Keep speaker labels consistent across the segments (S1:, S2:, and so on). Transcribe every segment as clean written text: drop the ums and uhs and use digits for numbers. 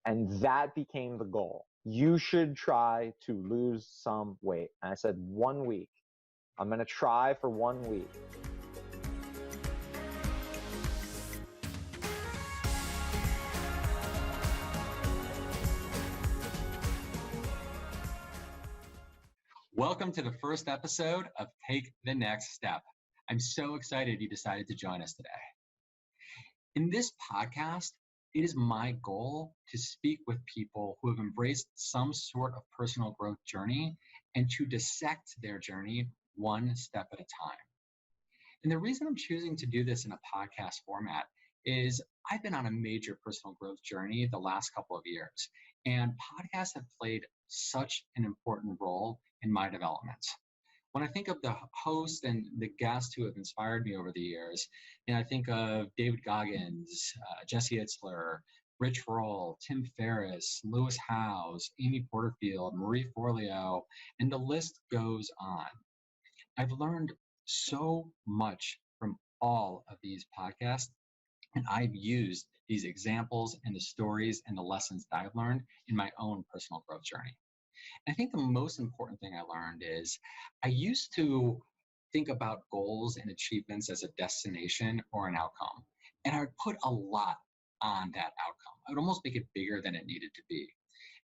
S1: And that became the goal. You should try to lose some weight. And I said, 1 week. I'm going to try for 1 week.
S2: Welcome to the first episode of Take the Next Step. I'm so excited you decided to join us today. In this podcast, it is my goal to speak with people who have embraced some sort of personal growth journey and to dissect their journey one step at a time. And the reason I'm choosing to do this in a podcast format is I've been on a major personal growth journey the last couple of years, and podcasts have played such an important role in my development. When I think of the hosts and the guests who have inspired me over the years, and I think of David Goggins, Jesse Itzler, Rich Roll, Tim Ferriss, Lewis Howes, Amy Porterfield, Marie Forleo, and the list goes on. I've learned so much from all of these podcasts, and I've used these examples and the stories and the lessons that I've learned in my own personal growth journey. I think the most important thing I learned is I used to think about goals and achievements as a destination or an outcome. And I would put a lot on that outcome. I would almost make it bigger than it needed to be.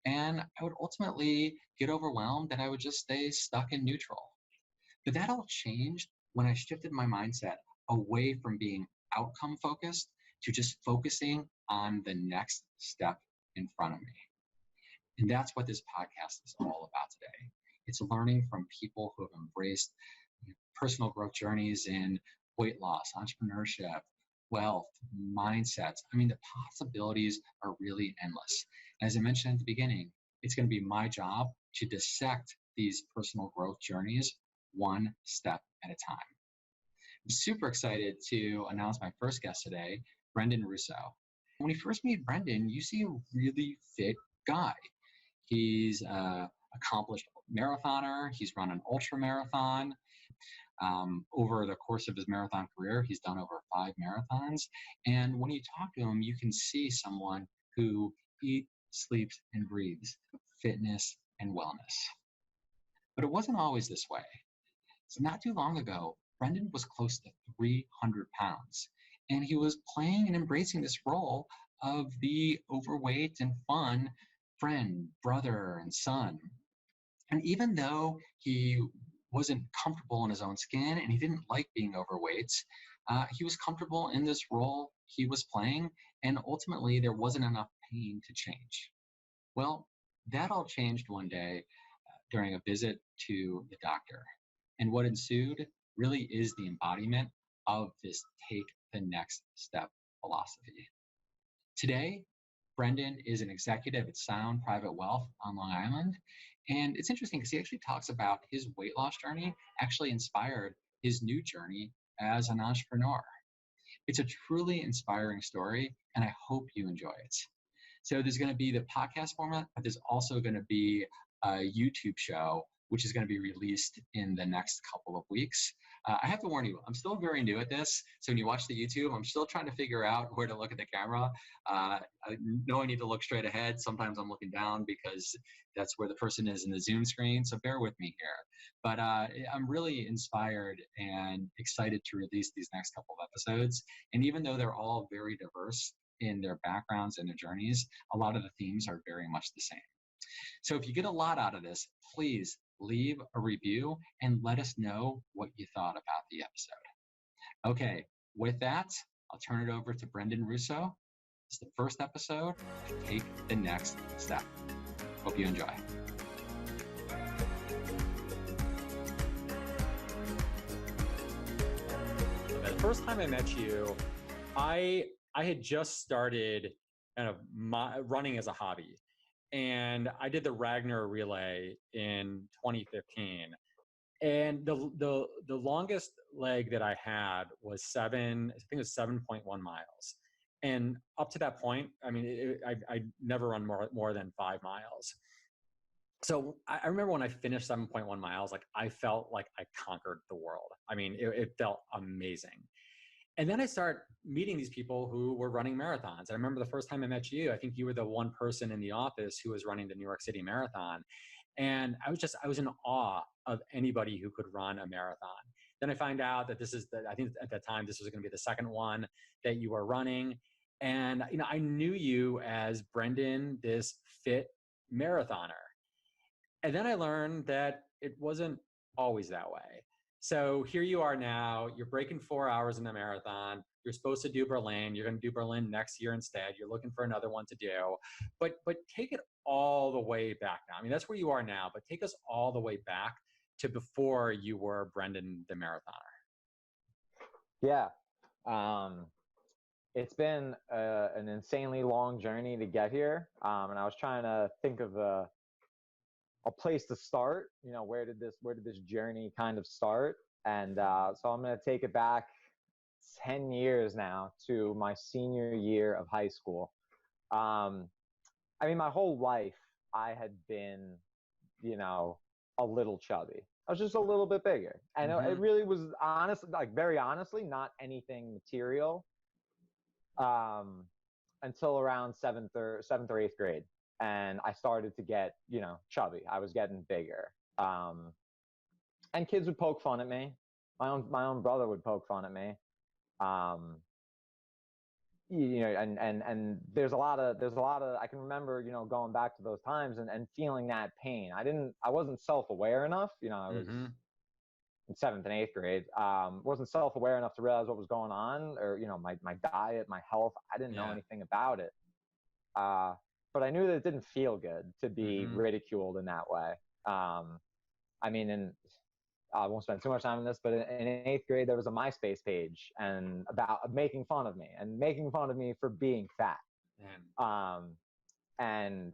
S2: And I would ultimately get overwhelmed and I would just stay stuck in neutral. But that all changed when I shifted my mindset away from being outcome focused to just focusing on the next step in front of me. And that's what this podcast is all about today. It's learning from people who have embraced personal growth journeys in weight loss, entrepreneurship, wealth, mindsets. I mean, the possibilities are really endless. As I mentioned at the beginning, it's going to be my job to dissect these personal growth journeys one step at a time. I'm super excited to announce my first guest today, Brendan Russo. When you first meet Brendan, you see a really fit guy. He's an accomplished marathoner. He's run an ultramarathon. Over the course of his marathon career, he's done over 5 marathons. And when you talk to him, you can see someone who eats, sleeps, and breathes fitness and wellness. But it wasn't always this way. It's not too long ago, Brendan was close to 300 pounds. And he was playing and embracing this role of the overweight and fun friend, brother, and son. And even though he wasn't comfortable in his own skin and he didn't like being overweight, he was comfortable in this role he was playing, and ultimately there wasn't enough pain to change. Well, that all changed one day during a visit to the doctor. And what ensued really is the embodiment of this take the next step philosophy. Today, Brendan is an executive at Sound Private Wealth on Long Island. And it's interesting because he actually talks about his weight loss journey actually inspired his new journey as an entrepreneur. It's a truly inspiring story, and I hope you enjoy it. So there's going to be the podcast format, but there's also going to be a YouTube show, which is going to be released in the next couple of weeks. I have to warn you, I'm still very new at this. So when you watch the YouTube, I'm still trying to figure out where to look at the camera. I know I need to look straight ahead. Sometimes I'm looking down because that's where the person is in the Zoom screen. So bear with me here. But I'm really inspired and excited to release these next couple of episodes. And even though they're all very diverse in their backgrounds and their journeys, a lot of the themes are very much the same. So if you get a lot out of this, please leave a review and let us know what you thought about the episode. Okay, with that, I'll turn it over to Brendan Russo. It's the first episode to Take the Next Step. Hope you enjoy.
S3: The first time I met you, I had just started kind of running as a hobby. And I did the Ragnar relay in 2015. And the longest leg that I had was I think it was 7.1 miles. And up to that point, I mean, I never run more than 5 miles. So I remember when I finished 7.1 miles, like I felt like I conquered the world. I mean, it felt amazing. And then I start meeting these people who were running marathons. I remember the first time I met you, I think you were the one person in the office who was running the New York City Marathon. And I was in awe of anybody who could run a marathon. Then I find out that I think at that time, this was going to be the second one that you were running. And, I knew you as Brendan, this fit marathoner. And then I learned that it wasn't always that way. So here you are now, you're breaking 4 hours in the marathon. You're supposed to do Berlin. You're going to do Berlin next year instead. You're looking for another one to do. But take it all the way back now. I mean, that's where you are now, but take us all the way back to before you were Brendan the marathoner.
S1: Yeah. It's been an insanely long journey to get here. And I was trying to think of a place to start. Where did this journey kind of start? And so I'm going to take it back 10 years now to my senior year of high school. I mean, my whole life I had been, a little chubby. I was just a little bit bigger. And it really was very honestly, not anything material until around seventh or eighth grade. And I started to get, chubby. I was getting bigger. And kids would poke fun at me. My own brother would poke fun at me. And there's a lot of, I can remember, going back to those times and feeling that pain. I wasn't self-aware enough. I was in 7th and 8th grade. Wasn't self-aware enough to realize what was going on, or, my diet, my health. I didn't know anything about it. But I knew that it didn't feel good to be ridiculed in that way. I mean, I won't spend too much time on this, but in 8th grade, there was a MySpace page and about making fun of me for being fat. And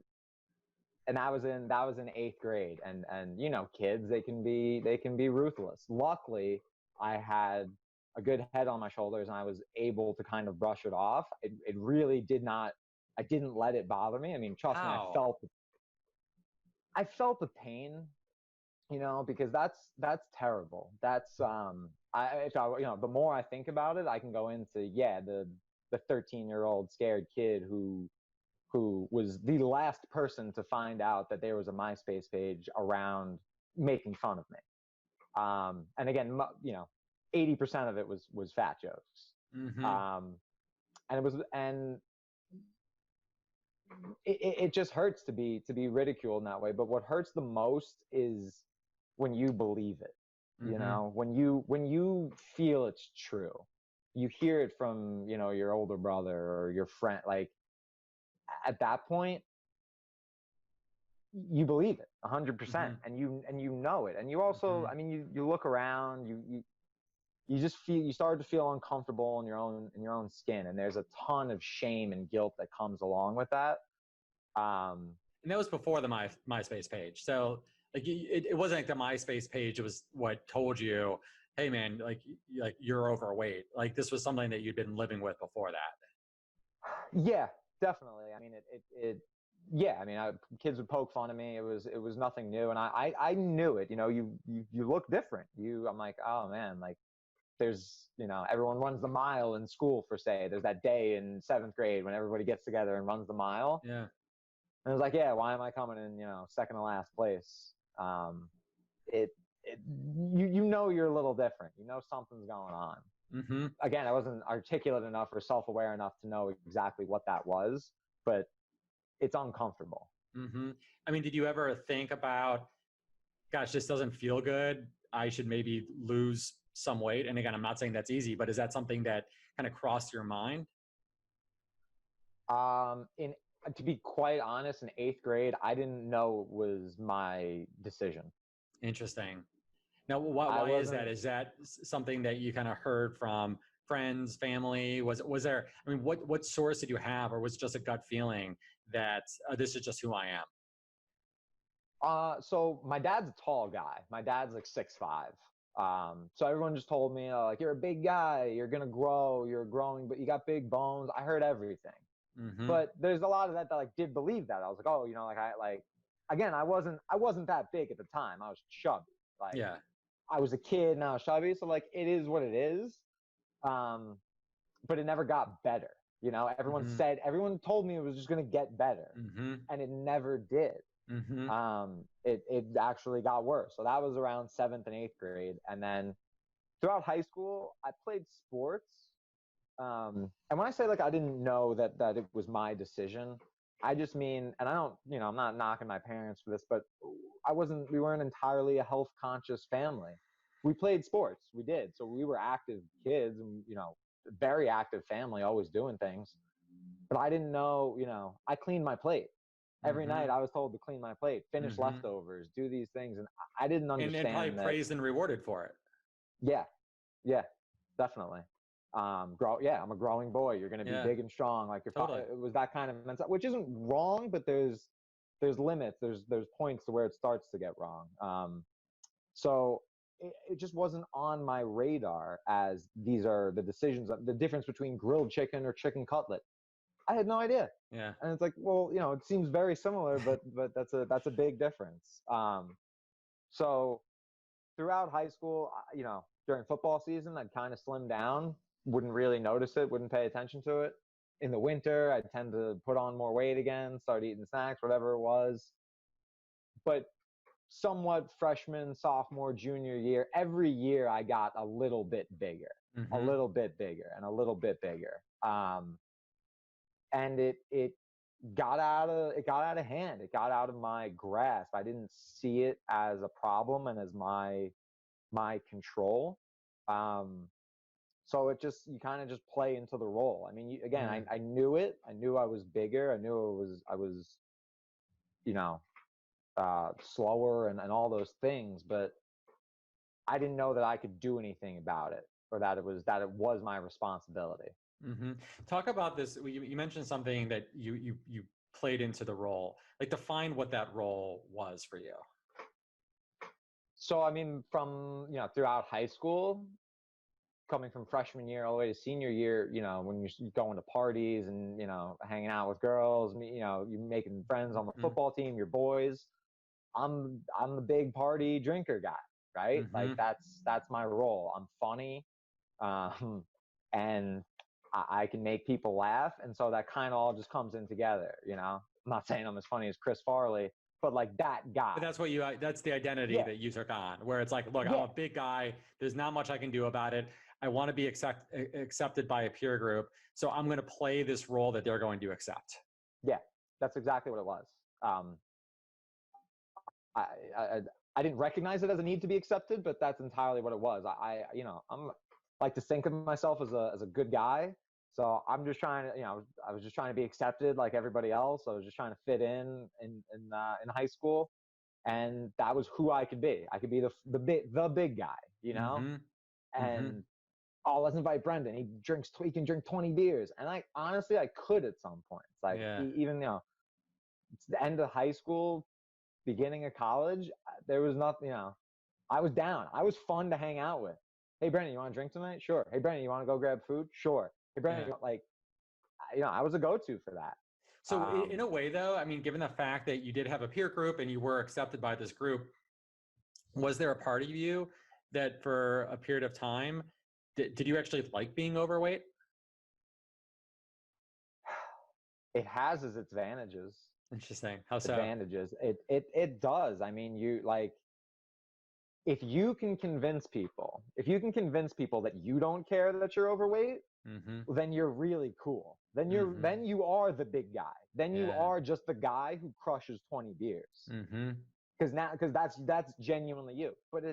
S1: that was in 8th grade. And kids, they can be ruthless. Luckily, I had a good head on my shoulders and I was able to kind of brush it off. It really did not. I didn't let it bother me. I mean, trust me, I felt the pain, because that's terrible. That's the more I think about it, I can go into the 13-year-old scared kid who was the last person to find out that there was a MySpace page around making fun of me. And again, 80% of it was fat jokes. And it just hurts to be ridiculed in that way. But what hurts the most is when you believe it, when you feel it's true, you hear it from, your older brother or your friend, like at that point, you believe it 100% and you know it. And you also, I mean, you look around, you just you start to feel uncomfortable in your own skin. And there's a ton of shame and guilt that comes along with that.
S3: And that was before the MySpace page. So like it wasn't like the MySpace page was what told you, hey man, like you're overweight. Like this was something that you'd been living with before that.
S1: Yeah, definitely. I mean, I mean, kids would poke fun at me. It was nothing new. And I knew it, you look different. I'm like, oh man, like there's, everyone runs the mile in school for say, there's that day in 7th grade when everybody gets together and runs the mile.
S3: Yeah.
S1: And I was like, yeah, why am I coming in, second to last place? You're a little different. Something's going on. Again, I wasn't articulate enough or self-aware enough to know exactly what that was, but it's uncomfortable.
S3: I mean, did you ever think about, gosh, this doesn't feel good, I should maybe lose some weight? And again, I'm not saying that's easy, but is that something that kind of crossed your mind?
S1: To be quite honest, in 8th grade, I didn't know it was my decision.
S3: Interesting. Now, why is that? Is that something that you kind of heard from friends, family? Was there, I mean, what source did you have, or was it just a gut feeling that this is just who I am?
S1: So my dad's a tall guy. My dad's like 6'5". So everyone just told me, like, you're a big guy, you're going to grow, you're growing, but you got big bones. I heard everything. But there's a lot of that like did believe that. I was like, oh, again, I wasn't that big at the time. I was chubby. Like, I was a kid and I was chubby. So like, it is what it is. but it never got better. You know, everyone told me it was just going to get better, and it never did. It actually got worse. So that was around 7th and 8th grade. And then throughout high school, I played sports. And when I say like I didn't know that it was my decision, I just mean, and I don't, you know, I'm not knocking my parents for this, but we weren't entirely a health conscious family. We played sports, we did. So we were active kids, and, you know, very active family, always doing things. But I didn't know, you know, I cleaned my plate. Every night I was told to clean my plate, finish leftovers, do these things. And I didn't understand.
S3: And probably praised and rewarded for it.
S1: Yeah, definitely. I'm a growing boy. You're going to be big and strong. Like it was that kind of mentality, which isn't wrong, but there's limits. There's points to where it starts to get wrong. So it just wasn't on my radar as these are the decisions, the difference between grilled chicken or chicken cutlet. I had no idea.
S3: Yeah.
S1: And it's like, well, you know, it seems very similar, but that's a big difference. So throughout high school, you know, during football season, I'd kind of slim down, wouldn't really notice it, wouldn't pay attention to it. In the winter, I'd tend to put on more weight again, start eating snacks, whatever it was. But somewhat freshman, sophomore, junior year, every year I got a little bit bigger, a little bit bigger, and a little bit bigger. And it got out of hand. It got out of my grasp. I didn't see it as a problem and as my control. So you kind of just play into the role. I mean, I knew it. I knew I was bigger. I knew I was, you know, slower and all those things, but I didn't know that I could do anything about it, or that it was my responsibility.
S3: Talk about this. You mentioned something that you played into the role. Like, define what that role was for you.
S1: So, I mean, from, you know, throughout high school, coming from freshman year all the way to senior year, you know, when you're going to parties and, you know, hanging out with girls, you know, you're making friends on the football team, your boys. I'm the big party drinker guy, right? Like that's my role. I'm funny, and I can make people laugh, and so that kind of all just comes in together. You know, I'm not saying I'm as funny as Chris Farley, but like that guy.
S3: But that's the identity that you took on, where it's like, look, I'm a big guy. There's not much I can do about it. I want to be accepted by a peer group, so I'm going to play this role that they're going to accept. Yeah,
S1: that's exactly what it was. I didn't recognize it as a need to be accepted, but that's entirely what it was. I'm like to think of myself as a good guy. So I'm just trying to, you know, I was just trying to be accepted like everybody else. I was just trying to fit in high school, and that was who I could be. I could be the big guy, you know, and let's invite Brendan. He can drink 20 beers, and I honestly I could at some points. Like even, you know, it's the end of high school, beginning of college, there was nothing, you know, I was down. I was fun to hang out with. Hey, Brendan, you want to drink tonight? Sure. Hey, Brendan, you want to go grab food? Sure. Hey, Brendan, like, you know, I was a go-to for that.
S3: So in a way, though, I mean, given the fact that you did have a peer group and you were accepted by this group, was there a part of you that for a period of time, did you actually like being overweight?
S1: It has its advantages.
S3: Interesting. How so?
S1: Advantages. It does. I mean, you like, if you can convince people that you don't care that you're overweight, then you're really cool. Then you are the big guy. Then you are just the guy who crushes 20 beers. Because that's genuinely you. But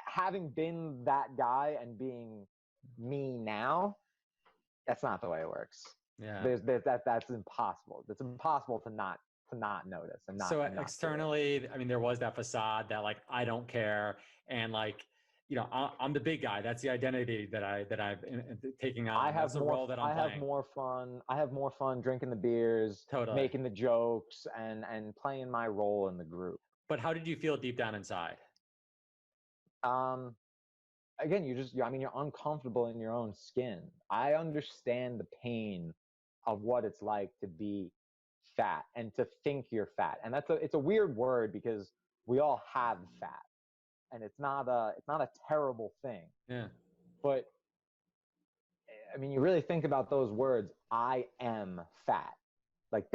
S1: having been that guy and being me now, that's not the way it works. Yeah. That's impossible. It's impossible to not notice and not.
S3: So externally, I mean, there was that facade that like, I don't care. And like, you know, I'm the big guy. That's the identity that I've taking on.
S1: I have more fun. I have more fun drinking the beers, making the jokes, and playing my role in the group.
S3: But how did you feel deep down inside?
S1: Again, you're uncomfortable in your own skin. I understand the pain of what it's like to be fat and to think you're fat. And it's a weird word because we all have fat, and it's not a terrible thing.
S3: Yeah.
S1: But I mean, you really think about those words, I am fat. Like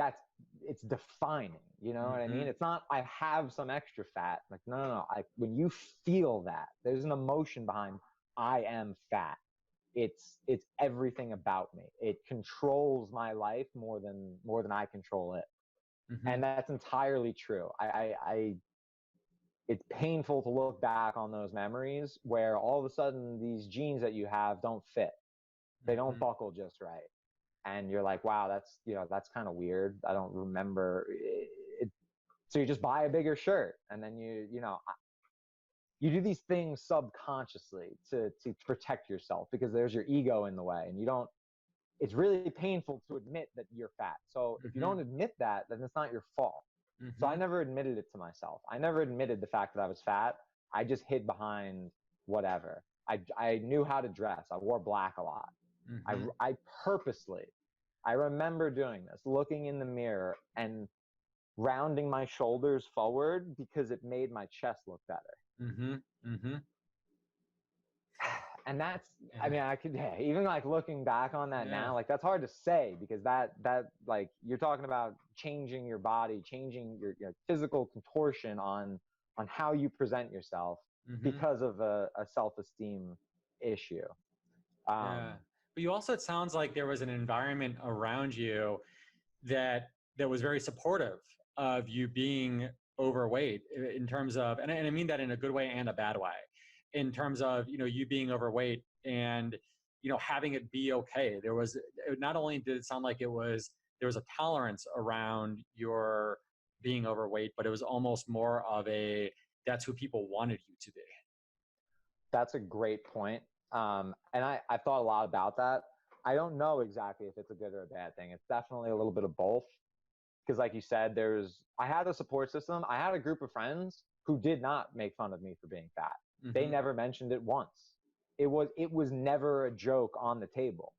S1: it's defining, you know what I mean? It's not, I have some extra fat. Like, no. When you feel that, there's an emotion behind, I am fat. It's everything about me. It controls my life more than I control it. And that's entirely true. It's painful to look back on those memories where all of a sudden these jeans that you have don't fit. They don't buckle just right. And you're like, wow, that's kind of weird. I don't remember it. So you just buy a bigger shirt, and then you do these things subconsciously to protect yourself, because there's your ego in the way, and it's really painful to admit that you're fat. So if you don't admit that, then it's not your fault. So I never admitted it to myself. I never admitted the fact that I was fat. I just hid behind whatever. I knew how to dress. I wore black a lot. I purposely, I remember doing this, looking in the mirror and rounding my shoulders forward because it made my chest look better. And that's, I mean, I could, even like looking back on that now, like that's hard to say, because that like, you're talking about changing your body, changing your physical contortion on how you present yourself because of a self-esteem issue.
S3: But you also, it sounds like there was an environment around you that was very supportive of you being overweight, in terms of, and I mean that in a good way and a bad way, in terms of, you being overweight and, having it be okay. There was, not only did it sound like there was a tolerance around your being overweight, but it was almost more of that's who people wanted you to be.
S1: That's a great point. And I've thought a lot about that. I don't know exactly if it's a good or a bad thing. It's definitely a little bit of both. Because like you said, I had a support system. I had a group of friends who did not make fun of me for being fat. They never mentioned it once. It was never a joke on the table,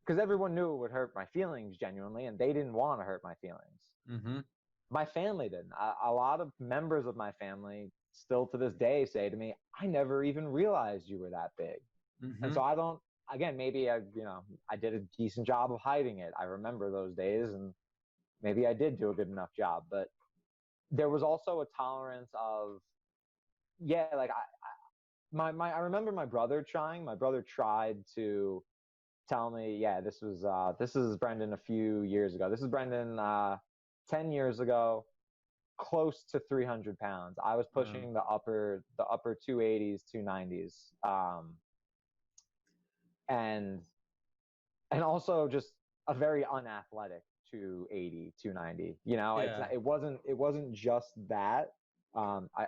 S1: because everyone knew it would hurt my feelings genuinely, and they didn't want to hurt my feelings. My family didn't. A lot of members of my family still to this day say to me, I never even realized you were that big. And so I don't, again, maybe I did a decent job of hiding it. I remember those days, and maybe I did do a good enough job, but there was also a tolerance of, like I remember my brother tried to tell me, this is Brendan a few years ago. This is Brendan 10 years ago, close to 300 pounds. I was pushing the upper 280s, 290s. And also just a very unathletic 280, 290. It wasn't just that.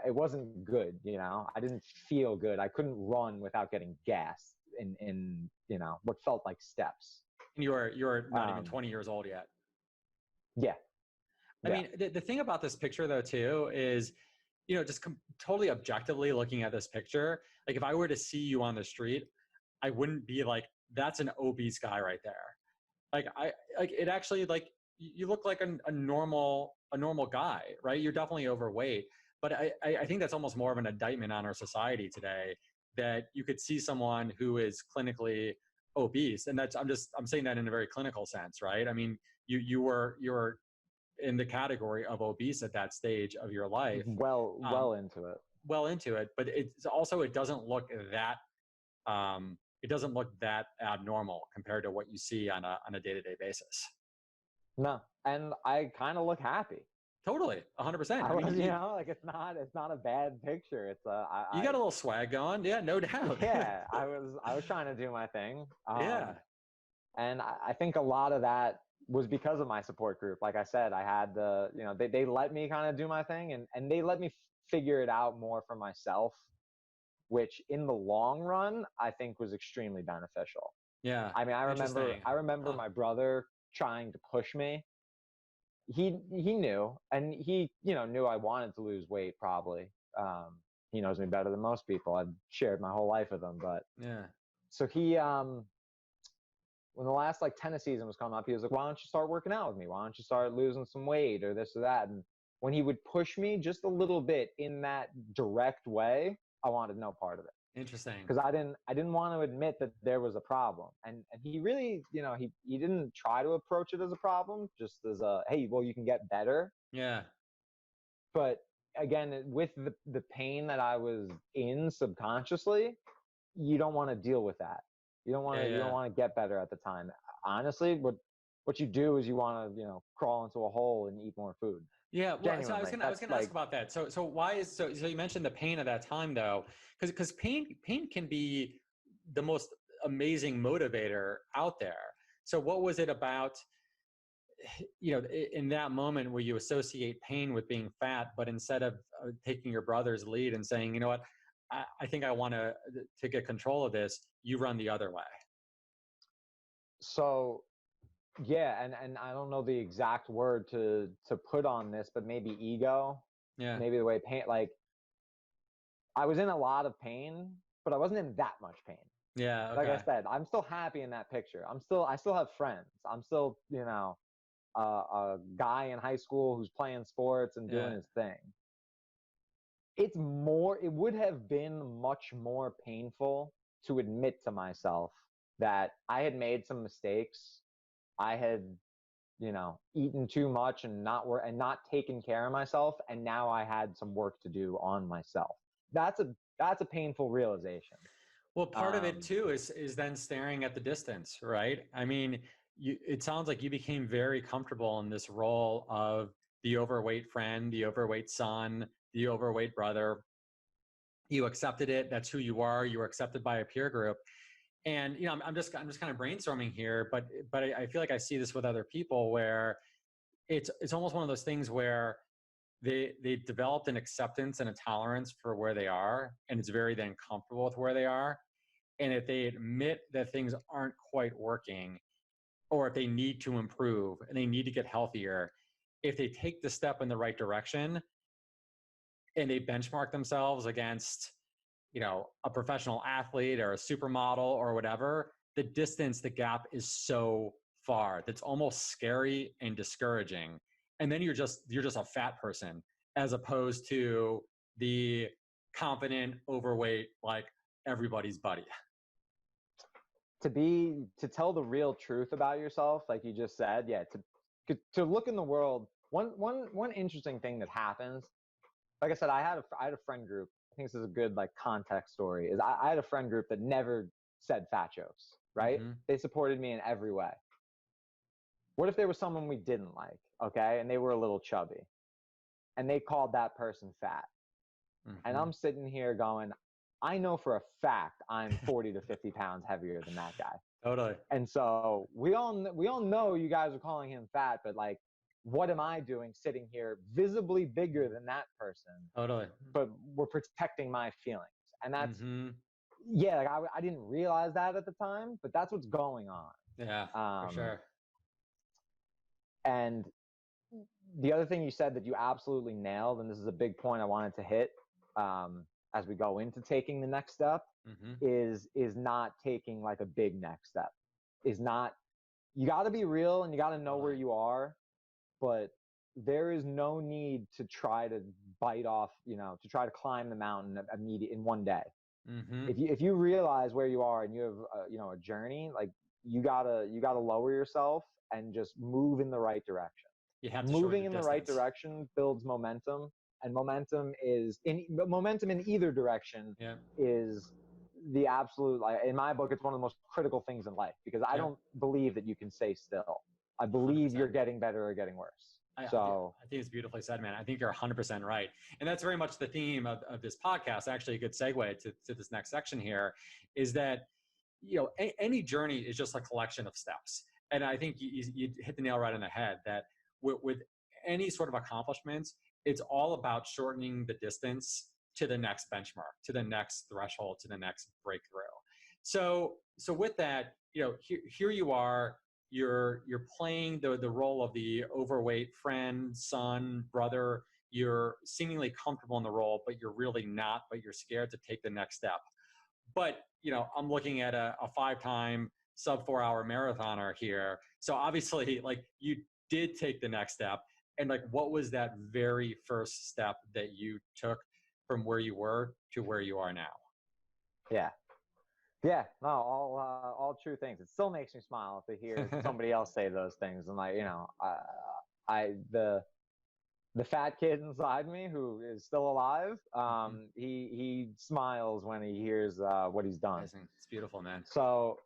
S1: It wasn't good. I didn't feel good. I couldn't run without getting gassed in what felt like steps.
S3: And you were not even 20 years old yet.
S1: Yeah.
S3: I mean, the thing about this picture though too is, just totally objectively looking at this picture, like if I were to see you on the street, I wouldn't be like, that's an obese guy right there. Like it actually, like, you look like a normal guy, right? You're definitely overweight, but I think that's almost more of an indictment on our society today, that you could see someone who is clinically obese. And I'm saying that in a very clinical sense, right? I mean, you were in the category of obese at that stage of your life.
S1: Well into it. But
S3: it's also, it doesn't look that abnormal compared to what you see on a day-to-day basis.
S1: No, and I kind of look happy.
S3: Totally, 100%.
S1: I mean, like it's not a bad picture. It's
S3: you got a little swag going, yeah, no doubt.
S1: Yeah, I was trying to do my thing. And I think a lot of that was because of my support group. Like I said, I had they let me kind of do my thing, and they let me figure it out more for myself, which in the long run, I think was extremely beneficial.
S3: Yeah.
S1: I mean, I remember my brother trying to push me. He knew, and he, knew I wanted to lose weight probably. He knows me better than most people. I've shared my whole life with him, but so he, when the last like tennis season was coming up, he was like, why don't you start working out with me? Why don't you start losing some weight or this or that? And when he would push me just a little bit in that direct way, I wanted no part of it.
S3: Interesting.
S1: Because I didn't want to admit that there was a problem. And he really, he didn't try to approach it as a problem, just as a, hey, well, you can get better.
S3: Yeah.
S1: But again, with the pain that I was in subconsciously, you don't want to deal with that. You don't want to, you don't want to get better at the time. Honestly, what you do is you want to, crawl into a hole and eat more food.
S3: Yeah, well, so I was gonna ask about that. So you mentioned the pain at that time though, because pain can be the most amazing motivator out there. So what was it about, in that moment where you associate pain with being fat, but instead of taking your brother's lead and saying, you know what, I think I want to get control of this, you run the other way.
S1: So yeah, and I don't know the exact word to put on this, but maybe ego.
S3: Yeah.
S1: Maybe the way pain, like I was in a lot of pain, but I wasn't in that much pain.
S3: Yeah. Okay.
S1: Like I said, I'm still happy in that picture. I still have friends. I'm still, a guy in high school who's playing sports and doing his thing. It would have been much more painful to admit to myself that I had made some mistakes. I had, eaten too much and not taken care of myself. And now I had some work to do on myself. That's a painful realization.
S3: Well, part of it too is then staring at the distance, right? I mean, it sounds like you became very comfortable in this role of the overweight friend, the overweight son, the overweight brother. You accepted it. That's who you are. You were accepted by a peer group. And I'm just kind of brainstorming here, but I feel like I see this with other people where it's almost one of those things where they developed an acceptance and a tolerance for where they are, and it's very then comfortable with where they are. And if they admit that things aren't quite working, or if they need to improve and they need to get healthier, if they take the step in the right direction and they benchmark themselves against a professional athlete or a supermodel or whatever, the gap is so far that's almost scary and discouraging. And then you're just a fat person as opposed to the confident overweight, like everybody's buddy.
S1: To tell the real truth about yourself, like you just said, to look in the world. One interesting thing that happens, like I said, I had a friend group. I think this is a good context story. Is I had a friend group that never said fat jokes, right? Mm-hmm. They supported me in every way. What if there was someone we didn't like, okay, and they were a little chubby, and they called that person fat, and I'm sitting here going, I know for a fact I'm 40 to 50 pounds heavier than that guy.
S3: Totally.
S1: And so we all know you guys are calling him fat, but what am I doing sitting here visibly bigger than that person?
S3: Totally.
S1: But we're protecting my feelings. And that's, I didn't realize that at the time, but that's what's going on.
S3: Yeah, for sure.
S1: And the other thing you said that you absolutely nailed, and this is a big point I wanted to hit, as we go into taking the next step, is not taking a big next step. You got to be real and you got to know where you are, but there is no need to try to bite off, to try to climb the mountain in one day. If you realize where you are and you have a journey, you gotta lower yourself and just move in the right direction.
S3: You have to
S1: moving in the right direction builds momentum. And momentum in either direction is the absolute, in my book, it's one of the most critical things in life, because I don't believe that you can stay still. I believe 100%. You're getting better or getting worse.
S3: I think it's beautifully said, man. I think you're 100% right. And that's very much the theme of this podcast. Actually, a good segue to this next section here is that, any journey is just a collection of steps. And I think you hit the nail right on the head that with any sort of accomplishments, it's all about shortening the distance to the next benchmark, to the next threshold, to the next breakthrough. So with that, here you are, you're playing the role of the overweight friend, son, brother. You're seemingly comfortable in the role, but you're really not, but you're scared to take the next step. But, I'm looking at a 5-time sub 4-hour marathoner here. So obviously you did take the next step. And what was that very first step that you took from where you were to where you are now?
S1: Yeah. Yeah, no, all true things. It still makes me smile to hear somebody else say those things. And like, the fat kid inside me who is still alive, he smiles when he hears what he's done.
S3: Amazing. It's beautiful, man.
S1: So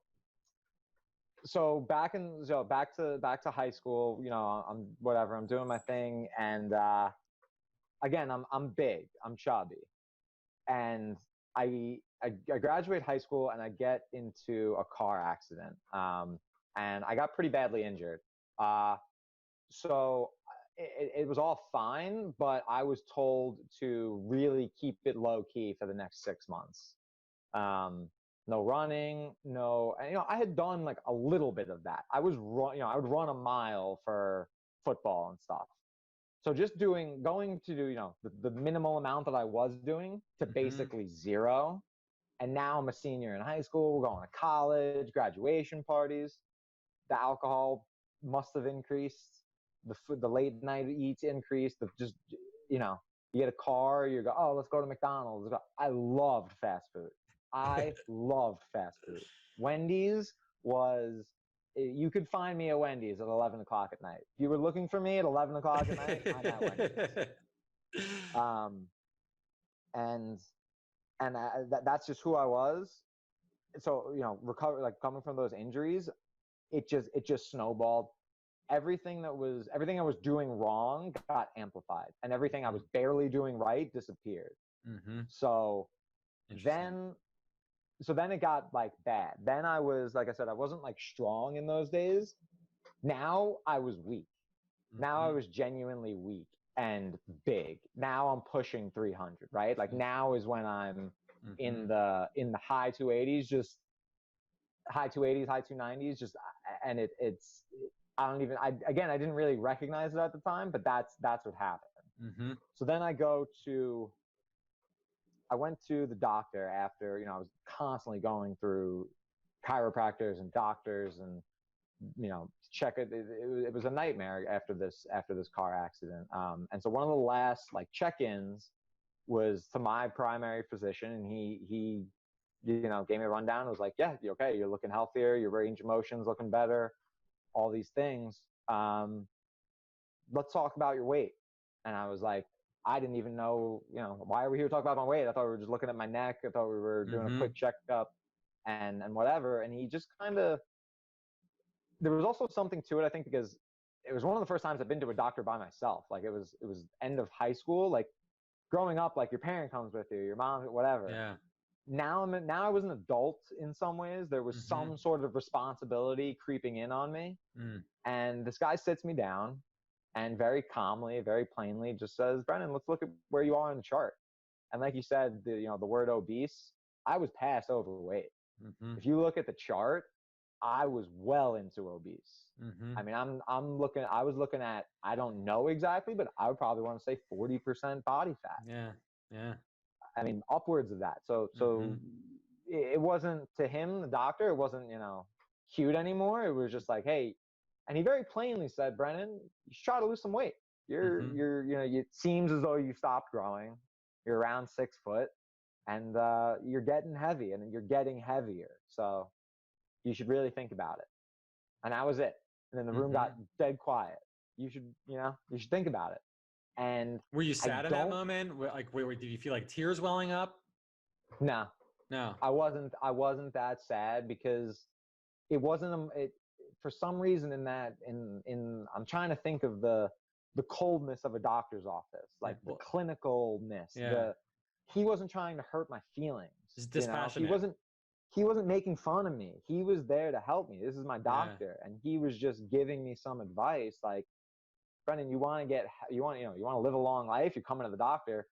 S1: back to high school, I'm doing my thing, and again, I'm big, I'm chubby, and I graduate high school and I get into a car accident, and I got pretty badly injured. So it was all fine, but I was told to really keep it low key for the next 6 months. No running, no, and, I had done like a little bit of that. I would run a mile for football and stuff. So just going to do, the minimal amount that I was doing to basically zero. And now I'm a senior in high school. We're going to college, graduation parties. The alcohol must have increased. The late night eats increased. You get a car, you go, oh, let's go to McDonald's. I loved fast food. I loved fast food. Wendy's was, you could find me at Wendy's at 11 o'clock at night. If you were looking for me at 11 o'clock at night, I'm at Wendy's. That's just who I was. So, coming from those injuries, it just snowballed. Everything I was doing wrong got amplified, and everything I was barely doing right disappeared. So then it got like bad. Then I was, like I said, I wasn't like strong in those days. Now I was weak. Now I was genuinely weak and big. Now I'm pushing 300, right? Like now is when I'm in the high 280s, just high 280s, high 290s, and it's I didn't really recognize it at the time, but that's what happened. So then I went to the doctor after, I was constantly going through chiropractors and doctors and, check it. It was a nightmare after this car accident. And so one of the last like check-ins was to my primary physician, and he gave me a rundown. It was like, yeah, you're okay. You're looking healthier. Your range of motion's looking better. All these things. Let's talk about your weight. And I was like, I didn't even know, why are we here to talk about my weight? I thought we were just looking at my neck. I thought we were doing a quick checkup and whatever. And he just there was also something to it, I think, because it was one of the first times I've been to a doctor by myself. Like it was end of high school. Like growing up, like your parent comes with you, your mom, whatever.
S3: Yeah.
S1: Now I was an adult in some ways. There was some sort of responsibility creeping in on me. And this guy sits me down and very calmly, very plainly just says, Brendan, let's look at where you are on the chart. And like you said, the word obese, I was past overweight. If you look at the chart, I was well into obese. I mean, I was looking at, I don't know exactly, but I would probably want to say 40% body fat.
S3: Yeah. Yeah.
S1: I mean, upwards of that. So it wasn't, to him, the doctor, it wasn't, cute anymore. It was just like, hey, and he very plainly said, Brennan, you should try to lose some weight. It seems as though you stopped growing. You're around 6 foot, and you're getting heavy, and you're getting heavier. So you should really think about it. And that was it. And then the room got dead quiet. You should think about it. And
S3: were you sad in that moment? Like, did you feel like tears welling up?
S1: No, I wasn't that sad, because it wasn't for some reason I'm trying to think of the coldness of a doctor's office, like the clinicalness.
S3: Yeah.
S1: He wasn't trying to hurt my feelings.
S3: He's dispassionate.
S1: He wasn't making fun of me. He was there to help me. This is my doctor. And he was just giving me some advice, like, Brendan, you want to live a long life. You're coming to the doctor.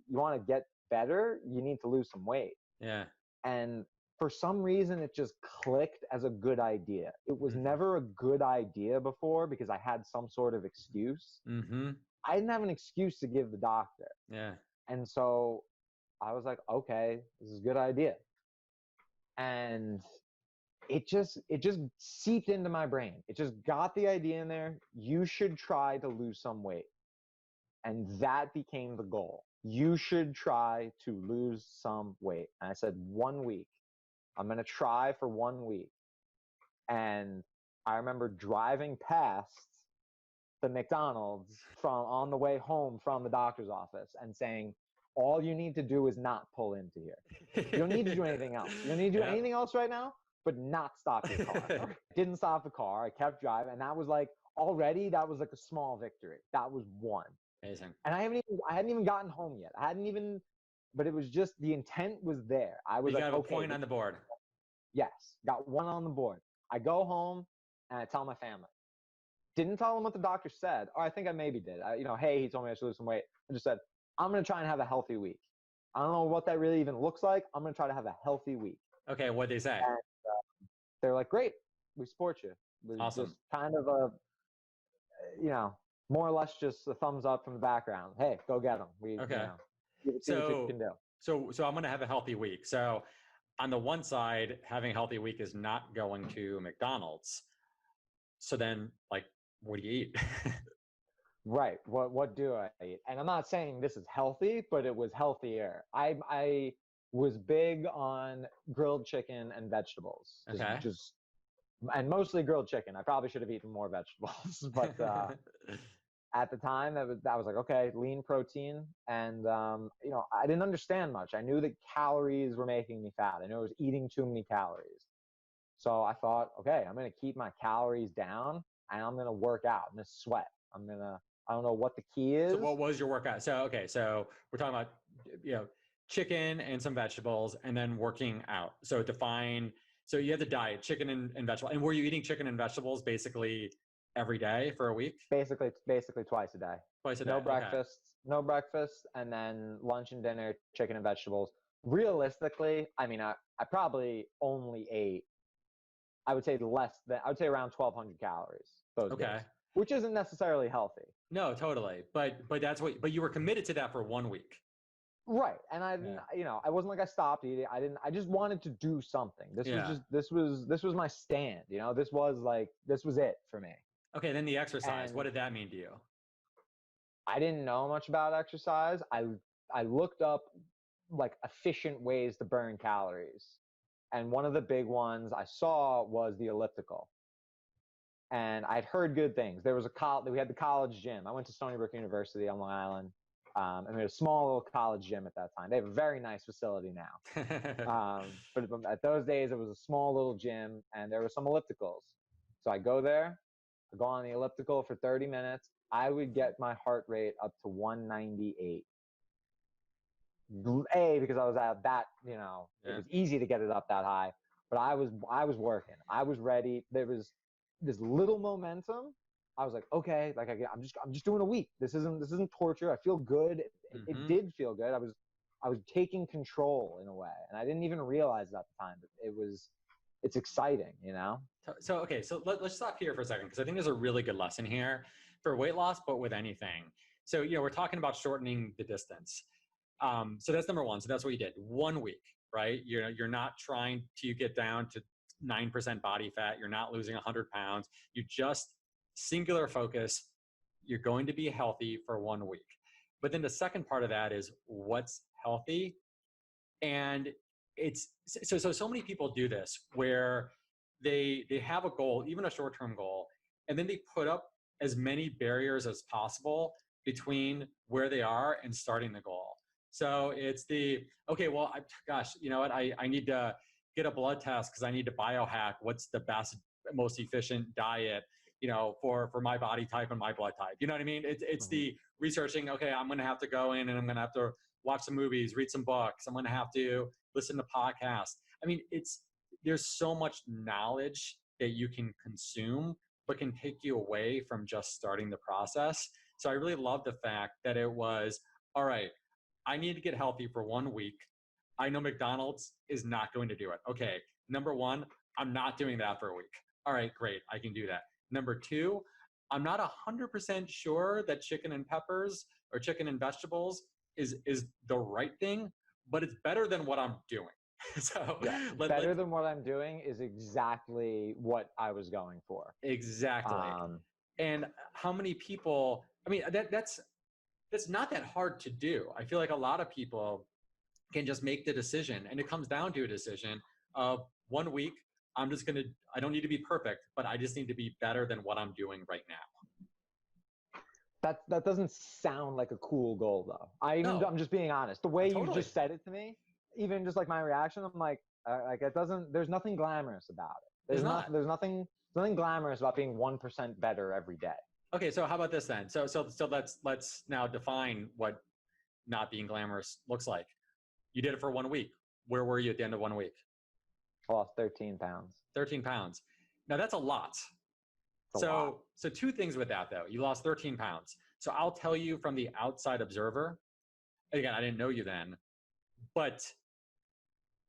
S1: You want to get better. You need to lose some weight.
S3: Yeah. And
S1: for some reason, it just clicked as a good idea. It was never a good idea before, because I had some sort of excuse. I didn't have an excuse to give the doctor.
S3: Yeah.
S1: And so I was like, okay, this is a good idea. And it just seeped into my brain. It just got the idea in there. You should try to lose some weight. And that became the goal. You should try to lose some weight. And I said, 1 week. I'm going to try for 1 week. And I remember driving past the McDonald's on the way home from the doctor's office and saying, all you need to do is not pull into here. You don't need to do anything else. You don't need to do anything else right now, but not stop your car. Didn't stop the car. I kept driving. And that was like, already, that was like a small victory. That was one.
S3: Amazing.
S1: And I hadn't even gotten home yet. But it was just, the intent was there. I was
S3: you
S1: like,
S3: got a
S1: okay,
S3: point on the board.
S1: Yes, got one on the board. I go home and I tell my family. Didn't tell them what the doctor said, or I think I maybe did. Hey, he told me I should lose some weight. I just said, I'm going to try and have a healthy week. I don't know what that really even looks like. I'm going to try to have a healthy week.
S3: Okay, what'd they say?
S1: And they're like, great, we support you. It was
S3: awesome.
S1: Just kind of a, more or less just a thumbs up from the background. Hey, go get them.
S3: Okay.
S1: See what you can do.
S3: So I'm going to have a healthy week. So on the one side, having a healthy week is not going to McDonald's. So then, like, what do you eat?
S1: Right. What do I eat? And I'm not saying this is healthy, but it was healthier. I was big on grilled chicken and vegetables. And mostly grilled chicken. I probably should have eaten more vegetables, but at the time that was like, okay, lean protein. And I didn't understand much. I knew that calories were making me fat. I knew I was eating too many calories. So I thought, okay, I'm going to keep my calories down and I'm going to work out. I'm going to sweat. I don't know what the key is.
S3: So what was your workout? So we're talking about, chicken and some vegetables and then working out. So so you had the diet, chicken and vegetables. And were you eating chicken and vegetables basically every day for a week?
S1: Basically twice a day.
S3: Twice a day.
S1: No breakfast, and then lunch and dinner, chicken and vegetables. Realistically, I probably only ate, I would say around 1,200 calories those days, which isn't necessarily healthy.
S3: No, totally. But but you were committed to that for 1 week.
S1: Right. And I wasn't like I stopped eating. I just wanted to do something. This was my stand, this was it for me.
S3: Okay. Then the exercise, what did that mean to you?
S1: I didn't know much about exercise. I looked up like efficient ways to burn calories. And one of the big ones I saw was the elliptical. And I'd heard good things. There was we had the college gym. I went to Stony Brook University on Long Island. And we had a small little college gym at that time. They have a very nice facility now. But at those days, it was a small little gym and there were some ellipticals. So I go there, I go on the elliptical for 30 minutes. I would get my heart rate up to 198. Because I was at that, it was easy to get it up that high, but I was working. I was ready. There was this little momentum. I was like, okay, like I'm just doing a week. This isn't torture. I feel good. It did feel good. I was taking control in a way, and I didn't even realize at the time. It's exciting,
S3: So okay, so let's stop here for a second because I think there's a really good lesson here for weight loss, but with anything. So we're talking about shortening the distance. So that's number one. So that's what you did. 1 week, right? You're not trying to get down to 9% body fat. You're not losing 100 pounds. You just singular focus. You're going to be healthy for 1 week. But then the second part of that is what's healthy. And it's so many people do this where they have a goal, even a short-term goal, and then they put up as many barriers as possible between where they are and starting the goal. So it's okay, well, gosh, you know what? I need to get a blood test because I need to biohack what's the best, most efficient diet, for my body type and my blood type. You know what I mean? It's the researching, okay, I'm going to have to go in and I'm going to have to watch some movies, read some books. I'm going to have to listen to podcasts. I mean, there's so much knowledge that you can consume, but can take you away from just starting the process. So I really love the fact that it was, all right, I need to get healthy for 1 week. I know McDonald's is not going to do it. Okay, number one, I'm not doing that for a week. All right, great, I can do that. Number two, I'm not 100% sure that chicken and peppers or chicken and vegetables is the right thing, but it's better than what I'm doing. So
S1: yeah, better than what I'm doing is exactly what I was going for.
S3: Exactly. And how many people, I mean, that's It's not that hard to do. I feel like a lot of people can just make the decision, and it comes down to a decision of 1 week. I don't need to be perfect, but I just need to be better than what I'm doing right now.
S1: That doesn't sound like a cool goal though. I'm just being honest. The way you just said it to me, even just like my reaction, I'm like it doesn't. There's nothing glamorous about it. There's nothing glamorous about being 1% better every day.
S3: Okay, so how about this then? So let's now define what not being glamorous looks like. You did it for 1 week. Where were you at the end of 1 week?
S1: I lost 13 pounds.
S3: 13 pounds. Now that's a lot. So two things with that though. You lost 13 pounds. So I'll tell you from the outside observer, again, I didn't know you then, but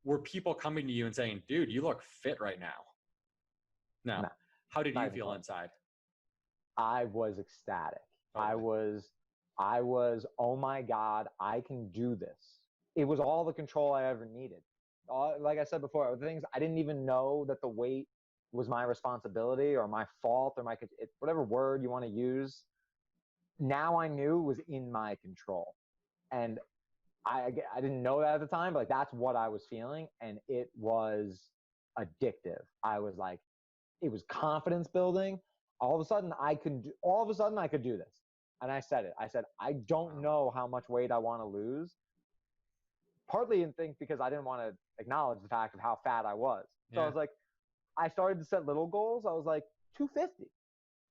S3: were people coming to you and saying, dude, you look fit right now? No. How did you feel inside?
S1: I was ecstatic. Okay. I was, oh my God, I can do this. It was all the control I ever needed. Like I said before, the things I didn't even know that the weight was my responsibility or my fault or whatever word you want to use. Now I knew it was in my control. And I didn't know that at the time, but like that's what I was feeling. And it was addictive. I was like, it was confidence building. All of a sudden I could do this. And I said it. I said, I don't know how much weight I want to lose. Partly because I didn't want to acknowledge the fact of how fat I was. So I was like, I started to set little goals. I was like, 250.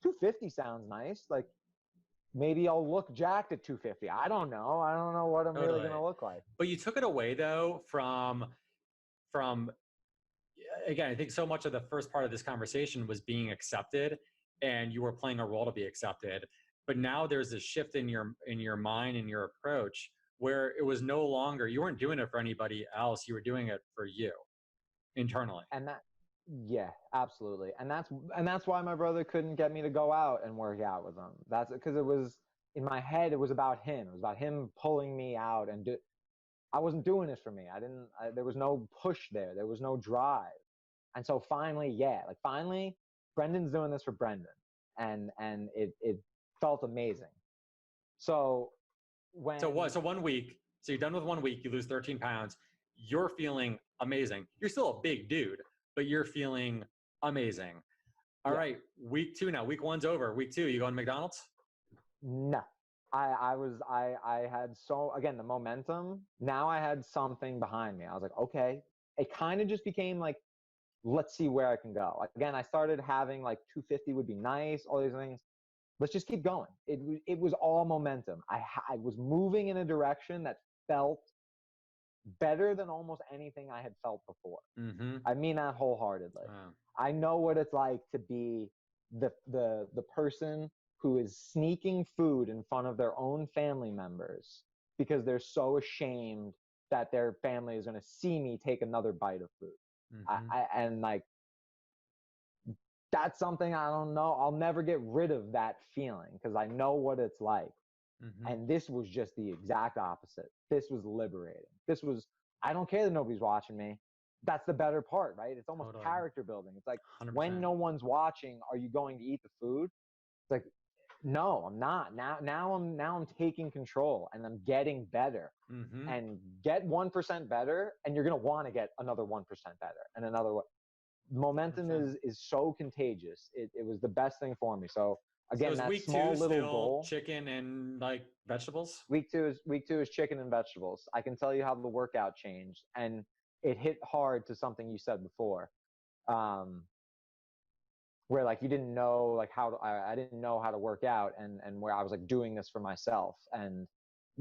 S1: 250 sounds nice. Like maybe I'll look jacked at 250. I don't know. I don't know what I'm really going to look like.
S3: But you took it away though from again, I think so much of the first part of this conversation was being accepted and you were playing a role to be accepted. But now there's a shift in your mind and your approach where it was no longer, you weren't doing it for anybody else. You were doing it for you internally.
S1: And yeah, absolutely. And that's why my brother couldn't get me to go out and work out with him. That's because it was in my head. It was about him. It was about him pulling me out I wasn't doing this for me. There was no push there. There was no drive. And so finally, Brendan's doing this for Brendan. And it felt amazing. So
S3: 1 week, so you're done with 1 week, you lose 13 pounds. You're feeling amazing. You're still a big dude, but you're feeling amazing. All right, week 2 now. Week 1's over. Week 2, you going to McDonald's?
S1: No. I had the momentum. Now I had something behind me. I was like, okay. It kind of just became like, let's see where I can go. Again, I started having like 250 would be nice, all these things. Let's just keep going. It was all momentum. I was moving in a direction that felt better than almost anything I had felt before. Mm-hmm. I mean that wholeheartedly. Wow. I know what it's like to be the person who is sneaking food in front of their own family members because they're so ashamed that their family is going to see me take another bite of food. Mm-hmm. That's something I don't know. I'll never get rid of that feeling because I know what it's like. Mm-hmm. And this was just the exact opposite. This was liberating. I don't care that nobody's watching me. That's the better part, right? It's almost character building. It's like 100%. When no one's watching, are you going to eat the food? It's like, no, I'm not. Now I'm taking control and I'm getting better. Mm-hmm. And get 1% better, and you're gonna want to get another 1% better and another one. Momentum is so contagious. It was the best thing for me. So again, that week small little goal.
S3: Chicken and like vegetables.
S1: Week two is chicken and vegetables. I can tell you how the workout changed, and it hit hard to something you said before, where like you didn't know like I didn't know how to work out, and where I was like doing this for myself and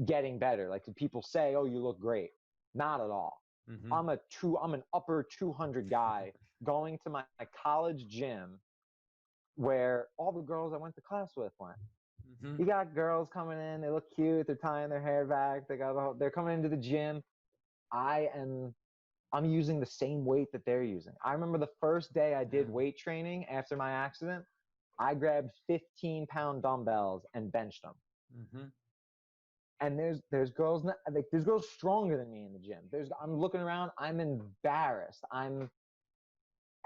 S1: getting better. Like, did people say, "Oh, you look great"? Not at all. Mm-hmm. I'm an upper 200 guy going to my college gym where all the girls I went to class with went. Mm-hmm. You got girls coming in, they look cute, they're tying their hair back, they're coming into the gym. I'm using the same weight that they're using. I remember the first day I did weight training after my accident, I grabbed 15-pound dumbbells and benched them. Mm-hmm. And there's girls stronger than me in the gym. I'm looking around, I'm embarrassed.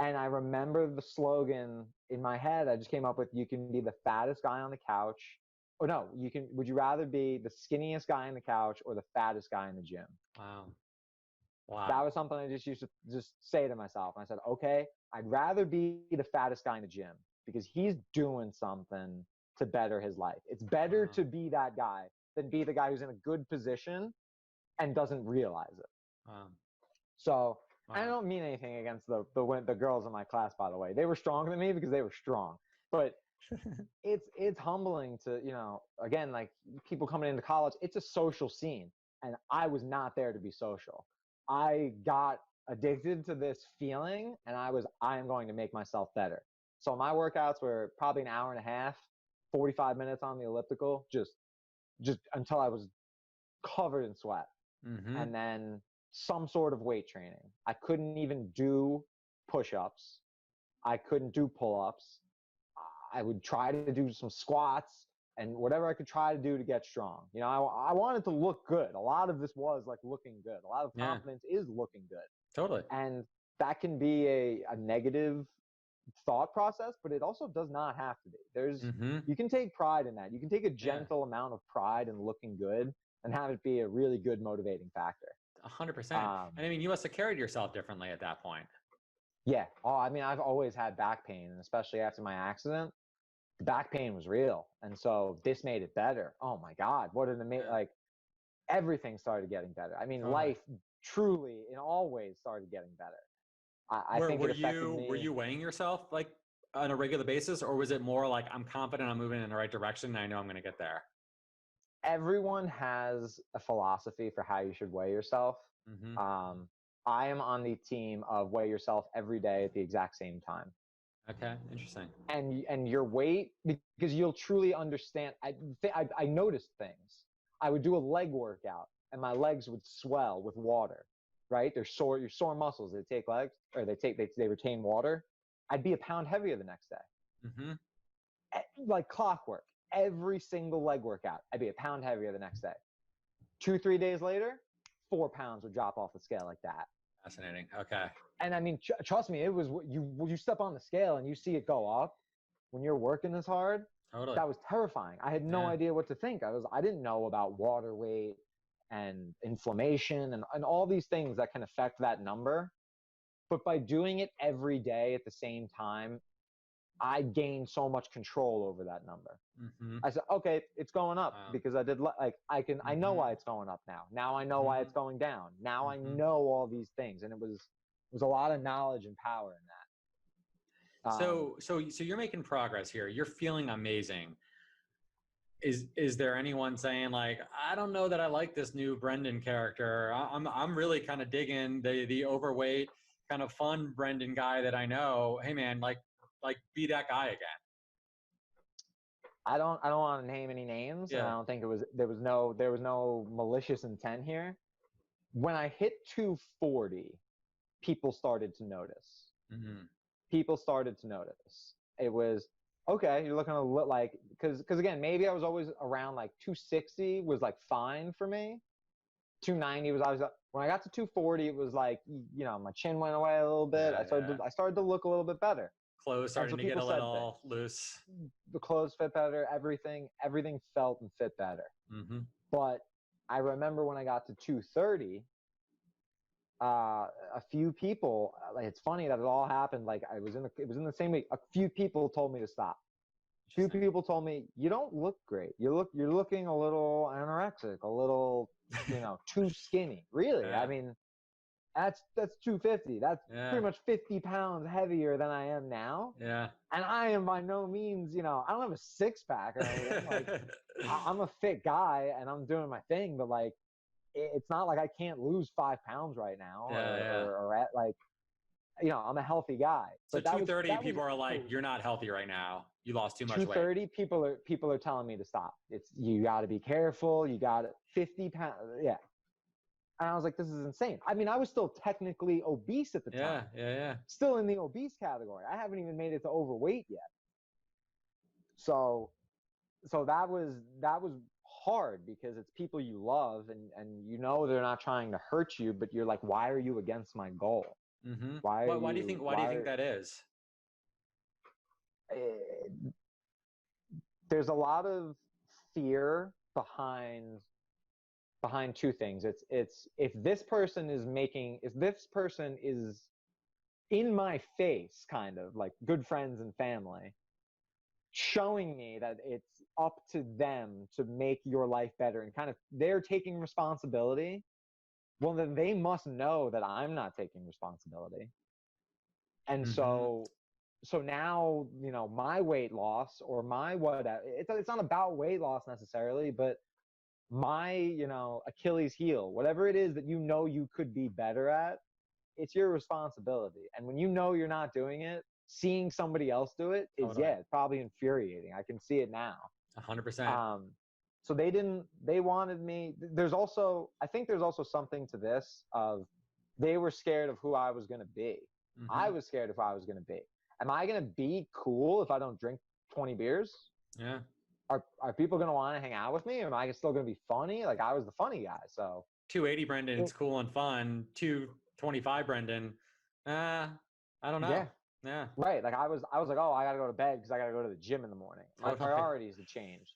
S1: And I remember the slogan in my head I just came up with: you can be the fattest guy on the couch Oh no, would you rather be the skinniest guy on the couch or the fattest guy in the gym?
S3: Wow. Wow.
S1: That was something I just used to just say to myself. I said, okay, I'd rather be the fattest guy in the gym because he's doing something to better his life. It's better to be that guy than be the guy who's in a good position and doesn't realize it. So I don't mean anything against the girls in my class, by the way. They were stronger than me because they were strong. But it's humbling to, again, like people coming into college, it's a social scene. And I was not there to be social. I got addicted to this feeling and I am going to make myself better. So my workouts were probably an hour and a half, 45 minutes on the elliptical, just until I was covered in sweat. And then some sort of weight training. I couldn't even do push-ups. I couldn't do pull-ups. I would try to do some squats and whatever I could try to do to get strong. I wanted to look good. A lot of this was like looking good. A lot of confidence is looking good.
S3: Totally.
S1: And that can be a negative thought process, but it also does not have to be. You can take pride in that. You can take a gentle amount of pride in looking good and have it be a really good motivating factor.
S3: 100%. And I mean, you must have carried yourself differently at that point.
S1: Yeah. Oh, I mean, I've always had back pain, and especially after my accident, the back pain was real. And so this made it better. Oh my God. What an amazing, like everything started getting better. I mean, life truly in all ways started getting better. I think it affected me.
S3: Were you weighing yourself like on a regular basis, or was it more like I'm confident I'm moving in the right direction and I know I'm going to get there?
S1: Everyone has a philosophy for how you should weigh yourself. I am on the team of weigh yourself every day at the exact same time.
S3: Okay, interesting.
S1: And your weight, because you'll truly understand. I noticed things. I would do a leg workout and my legs would swell with water, right? They're sore. Your sore muscles, they take legs, or they retain water. I'd be a pound heavier the next day. Like clockwork. Every single leg workout, I'd be a pound heavier the next day. 2-3 days later, 4 pounds would drop off the scale like that.
S3: Fascinating. Okay.
S1: And I mean, trust me, it was you step on the scale and you see it go up when you're working this hard.
S3: Totally.
S1: That was terrifying. I had no idea what to think. I didn't know about water weight and inflammation and all these things that can affect that number. But by doing it every day at the same time, I gained so much control over that number. I said, okay, it's going up because I did I know why it's going up now. Now I know why it's going down. Now I know all these things. And it was a lot of knowledge and power in that.
S3: So you're making progress here. You're feeling amazing. Is there anyone saying like, I don't know that I like this new Brendan character. I'm really kind of digging the overweight kind of fun Brendan guy that I know. Hey man, like be that guy again.
S1: I don't want to name any names. And I don't think there was no malicious intent here. When I hit 240, people started to notice. People started to notice. It was, okay, you're looking a little like, because again, maybe I was always around like 260 was like fine for me. 290 was always, when I got to 240, it was like, my chin went away a little bit. I started to look a little bit better.
S3: Clothes starting to get a little loose.
S1: The clothes fit better. Everything felt and fit better. But I remember when I got to 230, a few people, like, it's funny that it all happened. Like it was in the same week. A few people told me to stop. A few people told me, you don't look great. You're looking a little anorexic, a little, too skinny. Really? I mean, that's 250. That's pretty much 50 pounds heavier than I am now.
S3: Yeah.
S1: And I am by no means, I don't have a six pack or anything. Like, I'm a fit guy and I'm doing my thing, but like, it's not like I can't lose 5 pounds right now or at like, I'm a healthy guy.
S3: So 230, people are like, you're not healthy right now. You lost too much weight.
S1: 230, people are telling me to stop. You got to be careful. You got 50 pounds. Yeah. And I was like, this is insane. I mean, I was still technically obese at the time.
S3: Yeah.
S1: Still in the obese category. I haven't even made it to overweight yet. So that was hard because it's people you love and they're not trying to hurt you, but you're like, why are you against my goal? Why do you think
S3: that is?
S1: There's a lot of fear behind two things. It's if this person is in my face, kind of like good friends and family, showing me that it's up to them to make your life better, and kind of they're taking responsibility, well, then they must know that I'm not taking responsibility. And so now, my weight loss, or my whatever, it's not about weight loss necessarily, but my, Achilles heel, whatever it is that you could be better at, it's your responsibility. And when you're not doing it, seeing somebody else do it is, it's probably infuriating. I can see it now.
S3: 100%.
S1: So they wanted me. I think there's also something to this of, they were scared of who I was going to be. I was scared of who I was going to be. Am I going to be cool if I don't drink 20 beers?
S3: Yeah.
S1: Are people going to want to hang out with me? Or am I still going to be funny? Like, I was the funny guy. So
S3: 280 Brendan's cool and fun. 225 Brendan, I don't know. Yeah.
S1: Right. Like I was like, oh, I got to go to bed because I got to go to the gym in the morning. My priorities have changed.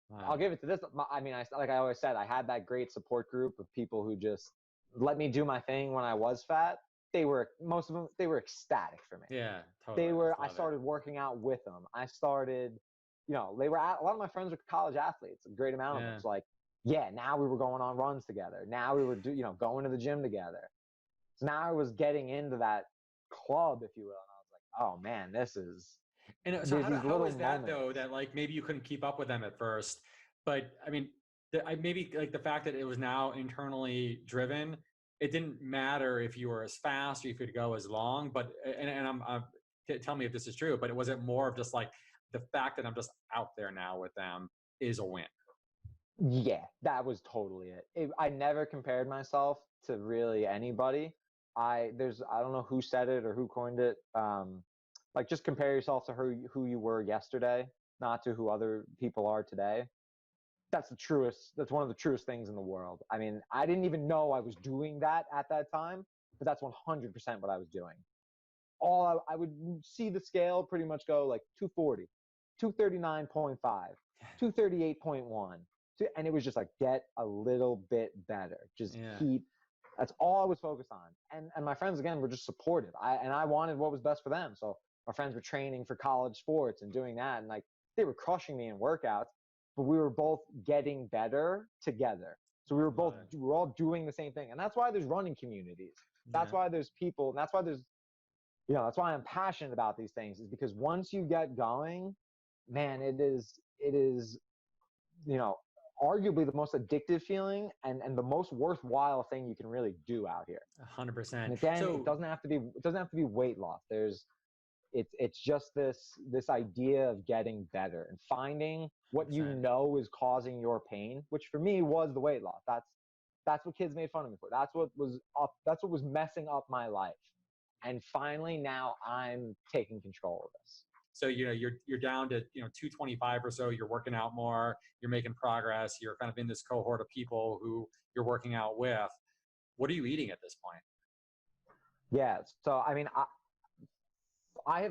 S1: Wow. I'll give it to this. I mean, like I always said, I had that great support group of people who just let me do my thing when I was fat. Most of them, they were ecstatic for me.
S3: Yeah, totally.
S1: I started working out with them. I started, a lot of my friends were college athletes. A great amount of them. It's like, now we were going on runs together. Now we were going to the gym together. So now I was getting into that club, if you will. And I was like, oh man, this is.
S3: And so how is that though, that like maybe you couldn't keep up with them at first, but I mean, maybe like the fact that it was now internally driven, it didn't matter if you were as fast or if you could go as long, but, and tell me if this is true, but was it more of just like the fact that I'm just out there now with them is a win?
S1: Yeah, that was totally it. I never compared myself to really anybody. I don't know who said it or who coined it. Like, just compare yourself to who you were yesterday, not to who other people are today. That's one of the truest things in the world. I mean, I didn't even know I was doing that at that time, but that's 100% what I was doing. I would see the scale pretty much go like 240, 239.5, 238.1. And it was just like, get a little bit better. Just keep. That's all I was focused on. And my friends, again, were just supportive. I wanted what was best for them. So my friends were training for college sports and doing that. And like, they were crushing me in workouts, but we were both getting better together. So we were all doing the same thing. And that's why there's running communities. That's why there's people. And that's why that's why I'm passionate about these things, is because once you get going, man, it is, arguably the most addictive feeling and the most worthwhile thing you can really do out here.
S3: 100%.
S1: And again, it doesn't have to be weight loss. It's just this idea of getting better and finding what is causing your pain, which for me was the weight loss. That's what kids made fun of me for. That's what was messing up my life. And finally now I'm taking control of this.
S3: So, you're down to, 225 or so, you're working out more, you're making progress, you're kind of in this cohort of people who you're working out with. What are you eating at this point?
S1: Yeah. So, I mean, I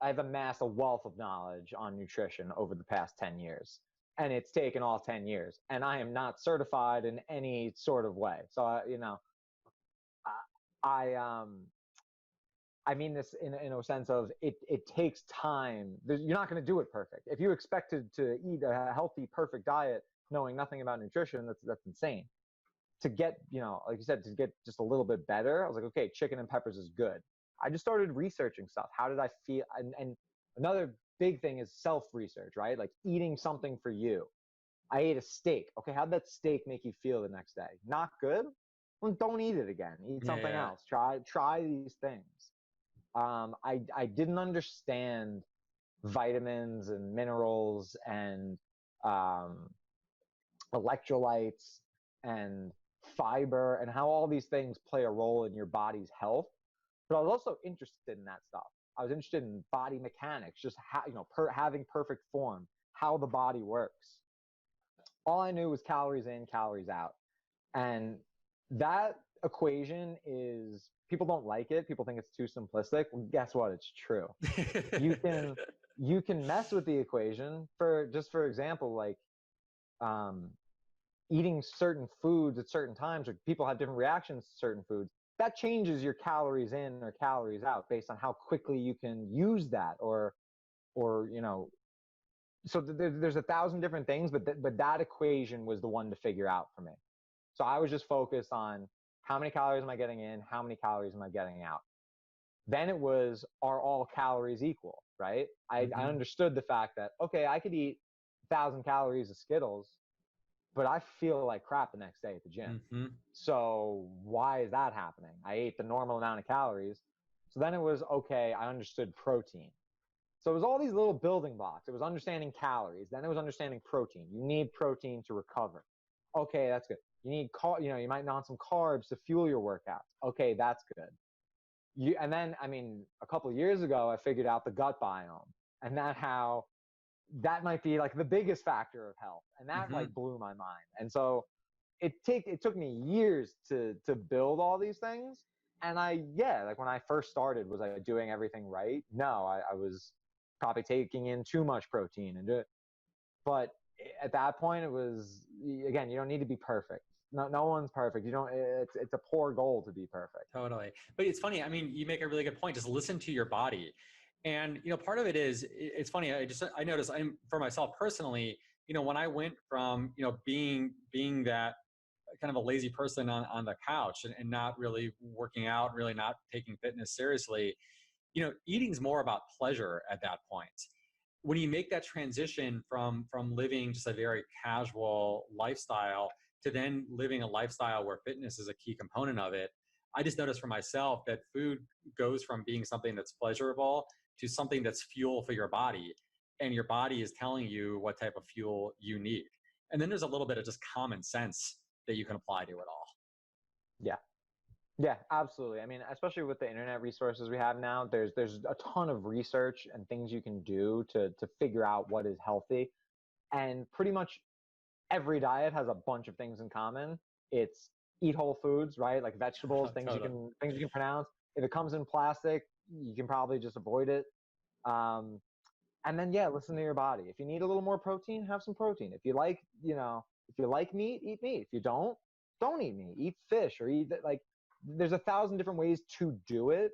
S1: have amassed a wealth of knowledge on nutrition over the past 10 years, and it's taken all 10 years, and I am not certified in any sort of way. So, I mean this in a sense of it takes time. You're not going to do it perfect. If you expect to eat a healthy, perfect diet, knowing nothing about nutrition, that's insane. To get, like you said, to get just a little bit better, I was like, okay, chicken and peppers is good. I just started researching stuff. How did I feel? And another big thing is self-research, right? Like eating something for you. I ate a steak. Okay, how'd that steak make you feel the next day? Not good? Well, don't eat it again. Eat something else. Try these things. I didn't understand vitamins and minerals and electrolytes and fiber and how all these things play a role in your body's health. But I was also interested in that stuff. I was interested in body mechanics, just having perfect form, how the body works. All I knew was calories in, calories out. And that equation is, people don't like it. People think it's too simplistic. Well, guess what? It's true. you can mess with the equation for example, like eating certain foods at certain times, or people have different reactions to certain foods. That changes your calories in or calories out based on how quickly you can use that, or so there's 1,000 different things, but that equation was the one to figure out for me. So I was just focused on how many calories am I getting in, how many calories am I getting out. Then it was, are all calories equal, right? I understood the fact that, okay, I could eat 1,000 calories of Skittles, but I feel like crap the next day at the gym. So why is that happening? I ate the normal amount of calories. So then it was, okay, I understood protein. So it was all these little building blocks. It was understanding calories. Then it was understanding protein. You need protein to recover. Okay, that's good. You need, you might want some carbs to fuel your workouts. Okay, that's good. And then, I mean, a couple of years ago, I figured out the gut biome, and that might be like the biggest factor of health. And that like blew my mind. And so it took me years to build all these things. And like when I first started, was I doing everything right? No, I was probably taking in too much protein but at that point it was, again, you don't need to be perfect. No one's perfect. It's a poor goal to be perfect.
S3: Totally. But it's funny. I mean, you make a really good point. Just listen to your body. And, part of it is, it's funny. I noticed for myself personally, when I went from, being that kind of a lazy person on the couch and not really working out, really not taking fitness seriously, eating's more about pleasure at that point. When you make that transition from living just a very casual lifestyle to then living a lifestyle where fitness is a key component of it, I just noticed for myself that food goes from being something that's pleasurable to something that's fuel for your body. And your body is telling you what type of fuel you need. And then there's a little bit of just common sense that you can apply to it all.
S1: Yeah, absolutely. I mean, especially with the internet resources we have now, there's a ton of research and things you can do to figure out what is healthy. And pretty much every diet has a bunch of things in common. It's eat whole foods, right? Like vegetables, things you can pronounce. If it comes in plastic, you can probably just avoid it. And then listen to your body. If you need a little more protein, have some protein. If you like meat, eat meat. If you don't eat meat. Eat fish, or eat there's 1,000 different ways to do it.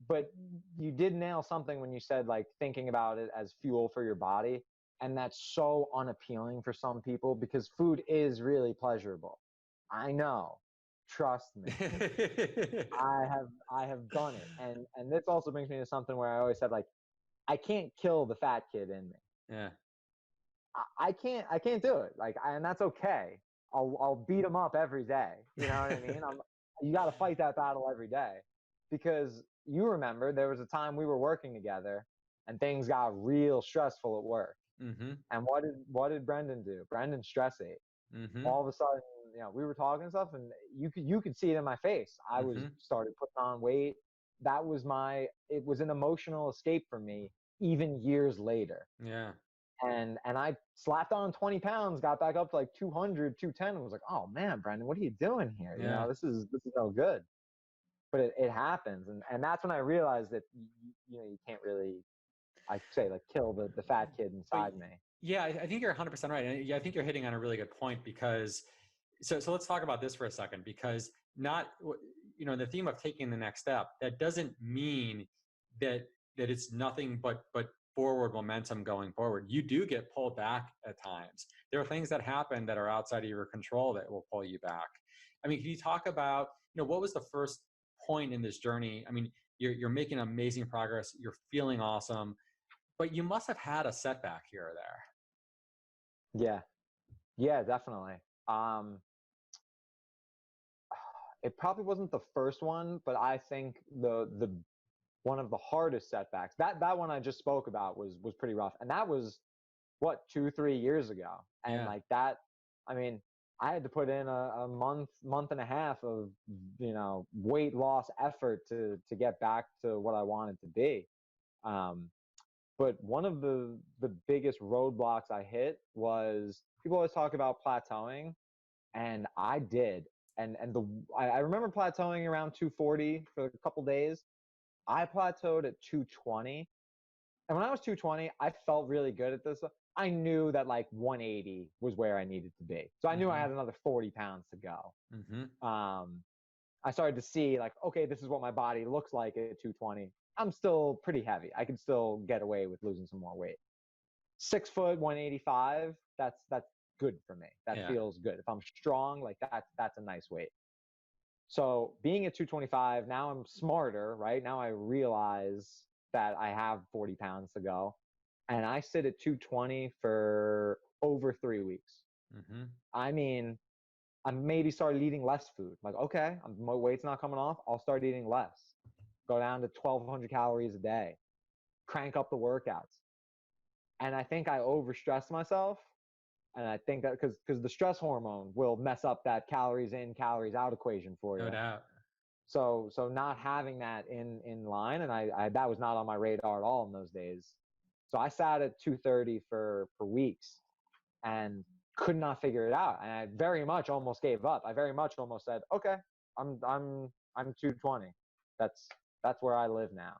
S1: But you did nail something when you said like thinking about it as fuel for your body. And that's so unappealing for some people, because food is really pleasurable. I know. Trust me. I have done it. And this also brings me to something where I always said, like, I can't kill the fat kid in me.
S3: Yeah.
S1: I can't do it. Like, and that's okay. I'll beat him up every day. You know what I mean? You got to fight that battle every day, because you remember there was a time we were working together and things got real stressful at work. And what did Brendan do? Brendan stress ate. All of a sudden, we were talking and stuff, and you could see it in my face. I was started putting on weight. It was an emotional escape for me, even years later.
S3: Yeah.
S1: And I slapped on 20 pounds, got back up to like 200, 210, and was like, oh man, Brendan, what are you doing here?
S3: Yeah.
S1: This is no good. But it happens. And that's when I realized that, you can't really, I say, like, kill the fat kid inside me.
S3: Yeah, I think you're 100% right. And I think you're hitting on a really good point, because, so let's talk about this for a second, because the theme of taking the next step, that doesn't mean that it's nothing but forward momentum going forward. You do get pulled back at times. There are things that happen that are outside of your control that will pull you back. I mean, can you talk about, what was the first point in this journey? I mean, you're making amazing progress. You're feeling awesome, but you must have had a setback here or
S1: there. Yeah, definitely. It probably wasn't the first one, but I think the one of the hardest setbacks, that one I just spoke about was pretty rough. And that was, what, 2-3 years ago. And like that, I mean, I had to put in a month and a half of, weight loss effort to get back to what I wanted to be. But one of the biggest roadblocks I hit was, people always talk about plateauing, and I did. And I remember plateauing around 240 for a couple days. I plateaued at 220, And when I was 220, I felt really good at this. I knew that like 180 was where I needed to be. So I knew I had another 40 pounds to go. I started to see like, okay, this is what my body looks like at 220. I'm still pretty heavy. I could still get away with losing some more weight. 6 foot, 185, that's good for me. That feels good. If I'm strong, like that's a nice weight. So being at 225, now I'm smarter, right? Now I realize that I have 40 pounds to go. And I sit at 220 for over 3 weeks. I mean, I maybe started eating less food. Like, okay, my weight's not coming off. I'll start eating less. Go down to 1,200 calories a day. Crank up the workouts. And I think I overstressed myself. And I think that because the stress hormone will mess up that calories in, calories out equation for you.
S3: No doubt.
S1: So not having that in line, and I that was not on my radar at all in those days. So I sat at 230 for weeks and could not figure it out. And I very much almost gave up. I very much almost said, okay, I'm 220. That's where I live now.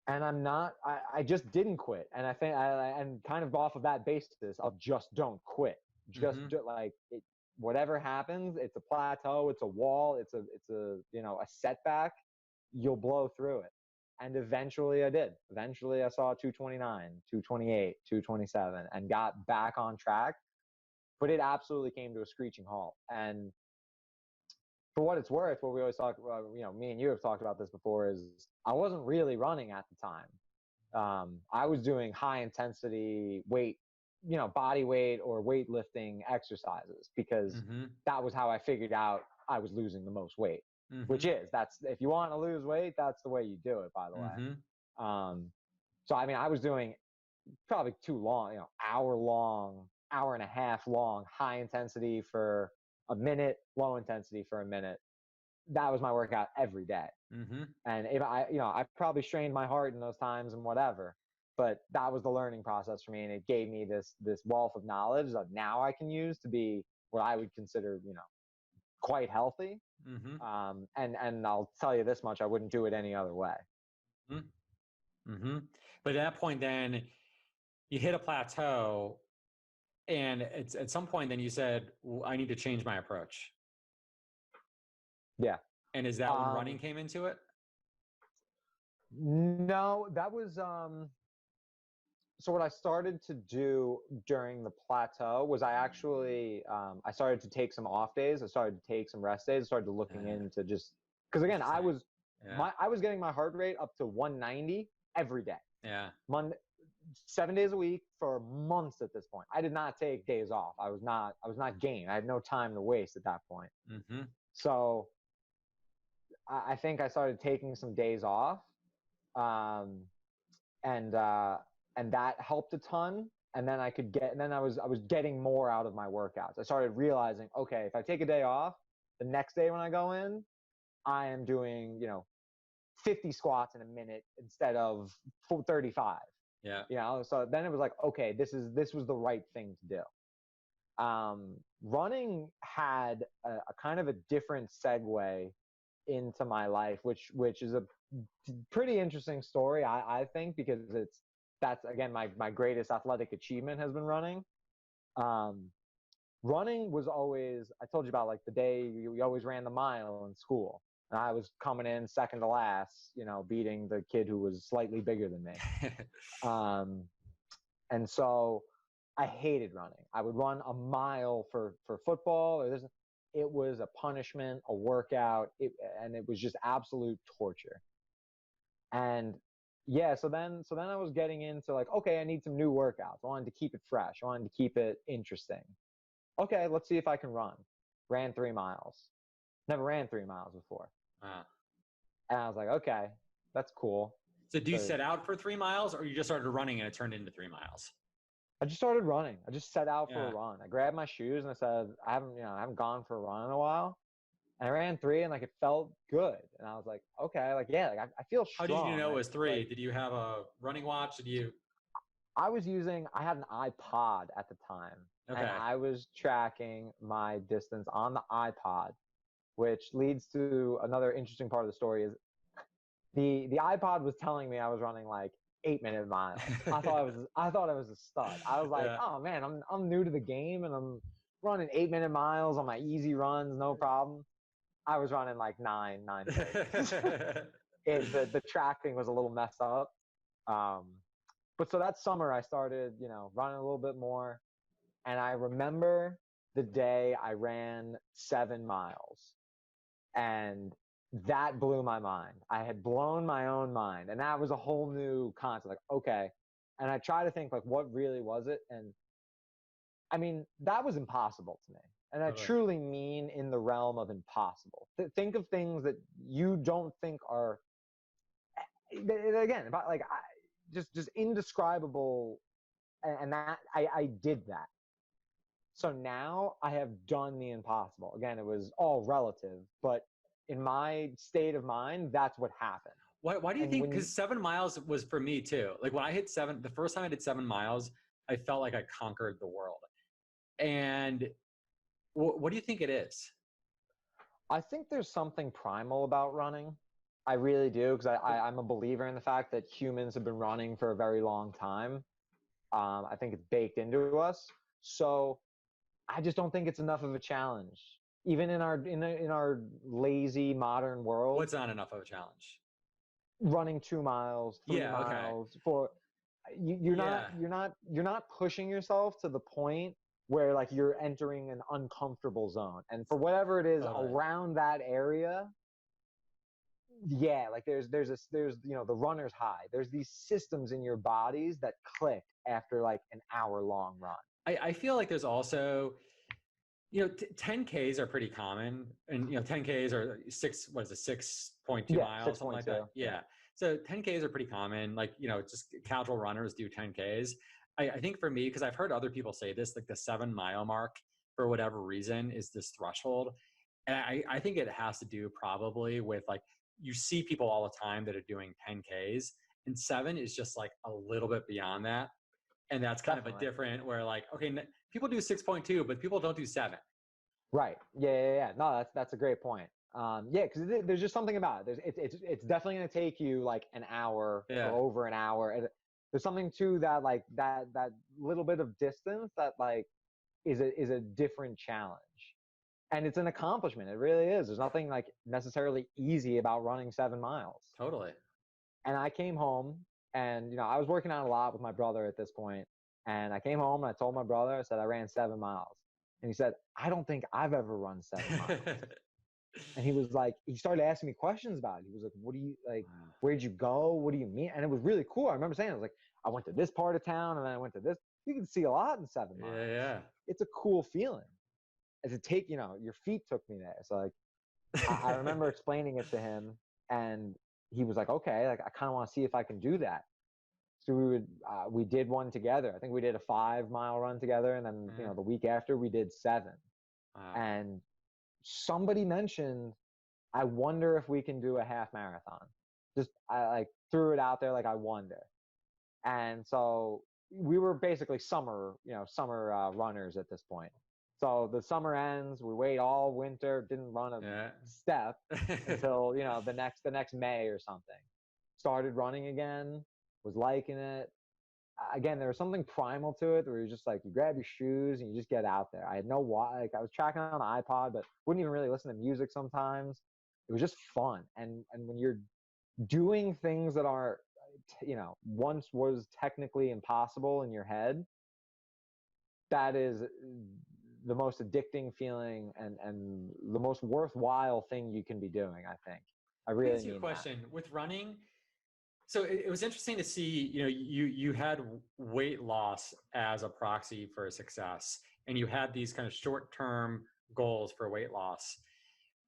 S1: And I'm not, I just didn't quit. And I think and kind of off of that basis of just don't quit. Just like it, whatever happens, it's a plateau, it's a wall, it's a a setback, you'll blow through it. And eventually I did. Eventually I saw 229, 228, 227 and got back on track. But it absolutely came to a screeching halt. And for what it's worth, what we always talk about, me and you have talked about this before, is I wasn't really running at the time. I was doing high intensity weight, body weight or weightlifting exercises because that was how I figured out I was losing the most weight, which is, if you want to lose weight, that's the way you do it, by the way. So, I mean, I was doing probably too long, hour and a half long, high intensity for a minute, low intensity for a minute. That was my workout every day. And if I probably strained my heart in those times and whatever, but that was the learning process for me. And it gave me this wealth of knowledge that now I can use to be what I would consider, quite healthy. And I'll tell you this much, I wouldn't do it any other way.
S3: But at that point, then you hit a plateau. And it's at some point, then you said, well, I need to change my approach.
S1: Yeah.
S3: And is that when running came into it?
S1: No, that was, so what I started to do during the plateau was I actually, I started to take some off days. I started to take some rest days. I started looking into just, because again, I was getting my heart rate up to 190 every day.
S3: Yeah.
S1: 7 days a week for months at this point. I did not take days off. I was not game. I had no time to waste at that point. So I think I started taking some days off. And that helped a ton. And then I was getting more out of my workouts. I started realizing, okay, if I take a day off, the next day when I go in, I am doing, 50 squats in a minute instead of 35.
S3: Yeah.
S1: So then it was like, okay, this was the right thing to do. Running had a kind of a different segue into my life, which is a pretty interesting story, I think, because that's again, my greatest athletic achievement has been running. Running was always, I told you about like the day we always ran the mile in school. And I was coming in second to last, beating the kid who was slightly bigger than me. And so I hated running. I would run a mile for football. It was a punishment, a workout, and it was just absolute torture. And so then I was getting into like, okay, I need some new workouts. I wanted to keep it fresh. I wanted to keep it interesting. Okay, let's see if I can run. Ran 3 miles. Never ran 3 miles before. And I was like, okay, that's cool.
S3: So do you set out for 3 miles, or you just started running and it turned into 3 miles?
S1: I just started running. I just set out for a run. I grabbed my shoes and I said, I haven't gone for a run in a while. And I ran 3 and like it felt good. And I was like, okay, like I feel strong.
S3: How did you know it was 3? Did you have a running watch?
S1: I had an iPod at the time.
S3: Okay.
S1: And I was tracking my distance on the iPod, which leads to another interesting part of the story is the iPod was telling me I was running like 8-minute miles. I thought I was a stud. I was like,
S3: Yeah.
S1: oh man, I'm new to the game and I'm running 8-minute miles on my easy runs, no problem. I was running like 9:30. The tracking was a little messed up. But so that summer I started, running a little bit more. And I remember the day I ran 7 miles, and that blew my mind. I had blown my own mind, and that was a whole new concept. Like, okay. And I try to think like, what really was it? And I mean, that was impossible to me. And I truly mean in the realm of impossible. Think of things that you don't think are, again, about like just indescribable. And that I did that. So now I have done the impossible. Again, it was all relative, but in my state of mind, that's what happened.
S3: Why do you think? Because 7 miles was for me too. Like when I hit the first time I did 7 miles, I felt like I conquered the world. And what do you think it is?
S1: I think there's something primal about running. I really do, because I'm a believer in the fact that humans have been running for a very long time. I think it's baked into us. So I just don't think it's enough of a challenge, even in our lazy modern world.
S3: What's not enough of a challenge?
S1: Running 2 miles, 3 miles for you're not pushing yourself to the point where like you're entering an uncomfortable zone. And for whatever it is around that area, like there's the runner's high. There's these systems in your bodies that click after like an hour-long run.
S3: I feel like there's also, 10Ks are pretty common, and 10Ks are 6.2 miles, something like that. Yeah. So 10Ks are pretty common. Like, just casual runners do 10Ks. I think for me, because I've heard other people say this, like the 7 mile mark, for whatever reason, is this threshold. And I think it has to do probably with like, you see people all the time that are doing 10Ks, and 7 is just like a little bit beyond that. And that's kind of a different, where like, okay, people do 6.2, but people don't do 7.
S1: Right. Yeah. No, that's a great point. Because there's just something about it. It's definitely going to take you like an hour or over an hour. And there's something to that, like that little bit of distance that like is a different challenge. And it's an accomplishment. It really is. There's nothing like necessarily easy about running 7 miles.
S3: Totally.
S1: And I came home, and I was working out a lot with my brother at this point. And I came home and I told my brother, I said, I ran 7 miles. And he said, I don't think I've ever run 7 miles. And he was like, he started asking me questions about it. He was like, what do you like, where'd you go? What do you mean? And it was really cool. I remember saying, I was like, I went to this part of town and then I went to this. You can see a lot in 7 miles.
S3: Yeah.
S1: It's a cool feeling. As it take, your feet took me there. So like, I remember explaining it to him, and he was like, okay, like I kind of want to see if I can do that. So we did one together. I think we did a 5 mile run together. And then, the week after we did 7. And somebody mentioned, I wonder if we can do a half marathon. I like threw it out there. Like, I wonder. And so we were basically summer runners at this point. So the summer ends, we wait all winter, didn't run a step until, the next May or something. Started running again, was liking it. Again, there was something primal to it where you're just like, you grab your shoes and you just get out there. I had no why, like I was tracking on the iPod, but wouldn't even really listen to music sometimes. It was just fun. And when you're doing things that are, once was technically impossible in your head, that is the most addicting feeling and the most worthwhile thing you can be doing, I think. I really mean that.
S3: Your question with running. So it was interesting to see, you had weight loss as a proxy for success, and you had these kind of short-term goals for weight loss.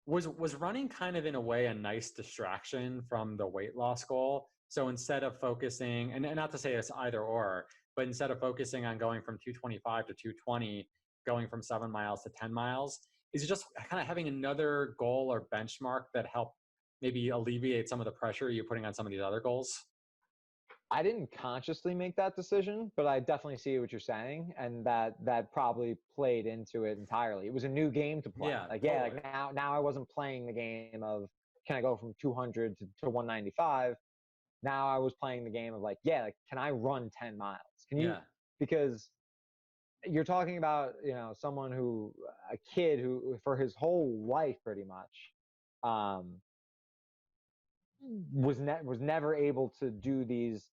S3: Was running kind of in a way a nice distraction from the weight loss goal? So instead of focusing, and not to say it's either or, but instead of focusing on going from 225 to 220, going from 7 miles to 10 miles, is it just kind of having another goal or benchmark that helped maybe alleviate some of the pressure you're putting on some of these other goals?
S1: I didn't consciously make that decision, but I definitely see what you're saying, and that probably played into it entirely. It was a new game to play.
S3: Yeah, totally.
S1: Like now I wasn't playing the game of can I go from 200 to 195? Now I was playing the game of like, yeah, like, can I run 10 miles? Can you? Because you're talking about, you know, someone who, a kid who for his whole life pretty much, was never able to do these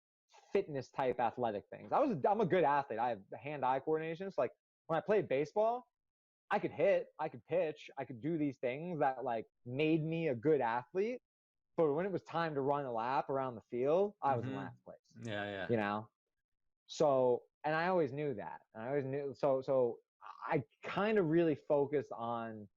S1: fitness type athletic things. I'm a good athlete. I have hand-eye coordination. So like when I played baseball, I could hit, I could pitch, I could do these things that like made me a good athlete. But when it was time to run a lap around the field, I was in last place.
S3: Yeah.
S1: You know? So, and I always knew that. And I always knew, so I kind of really focused on,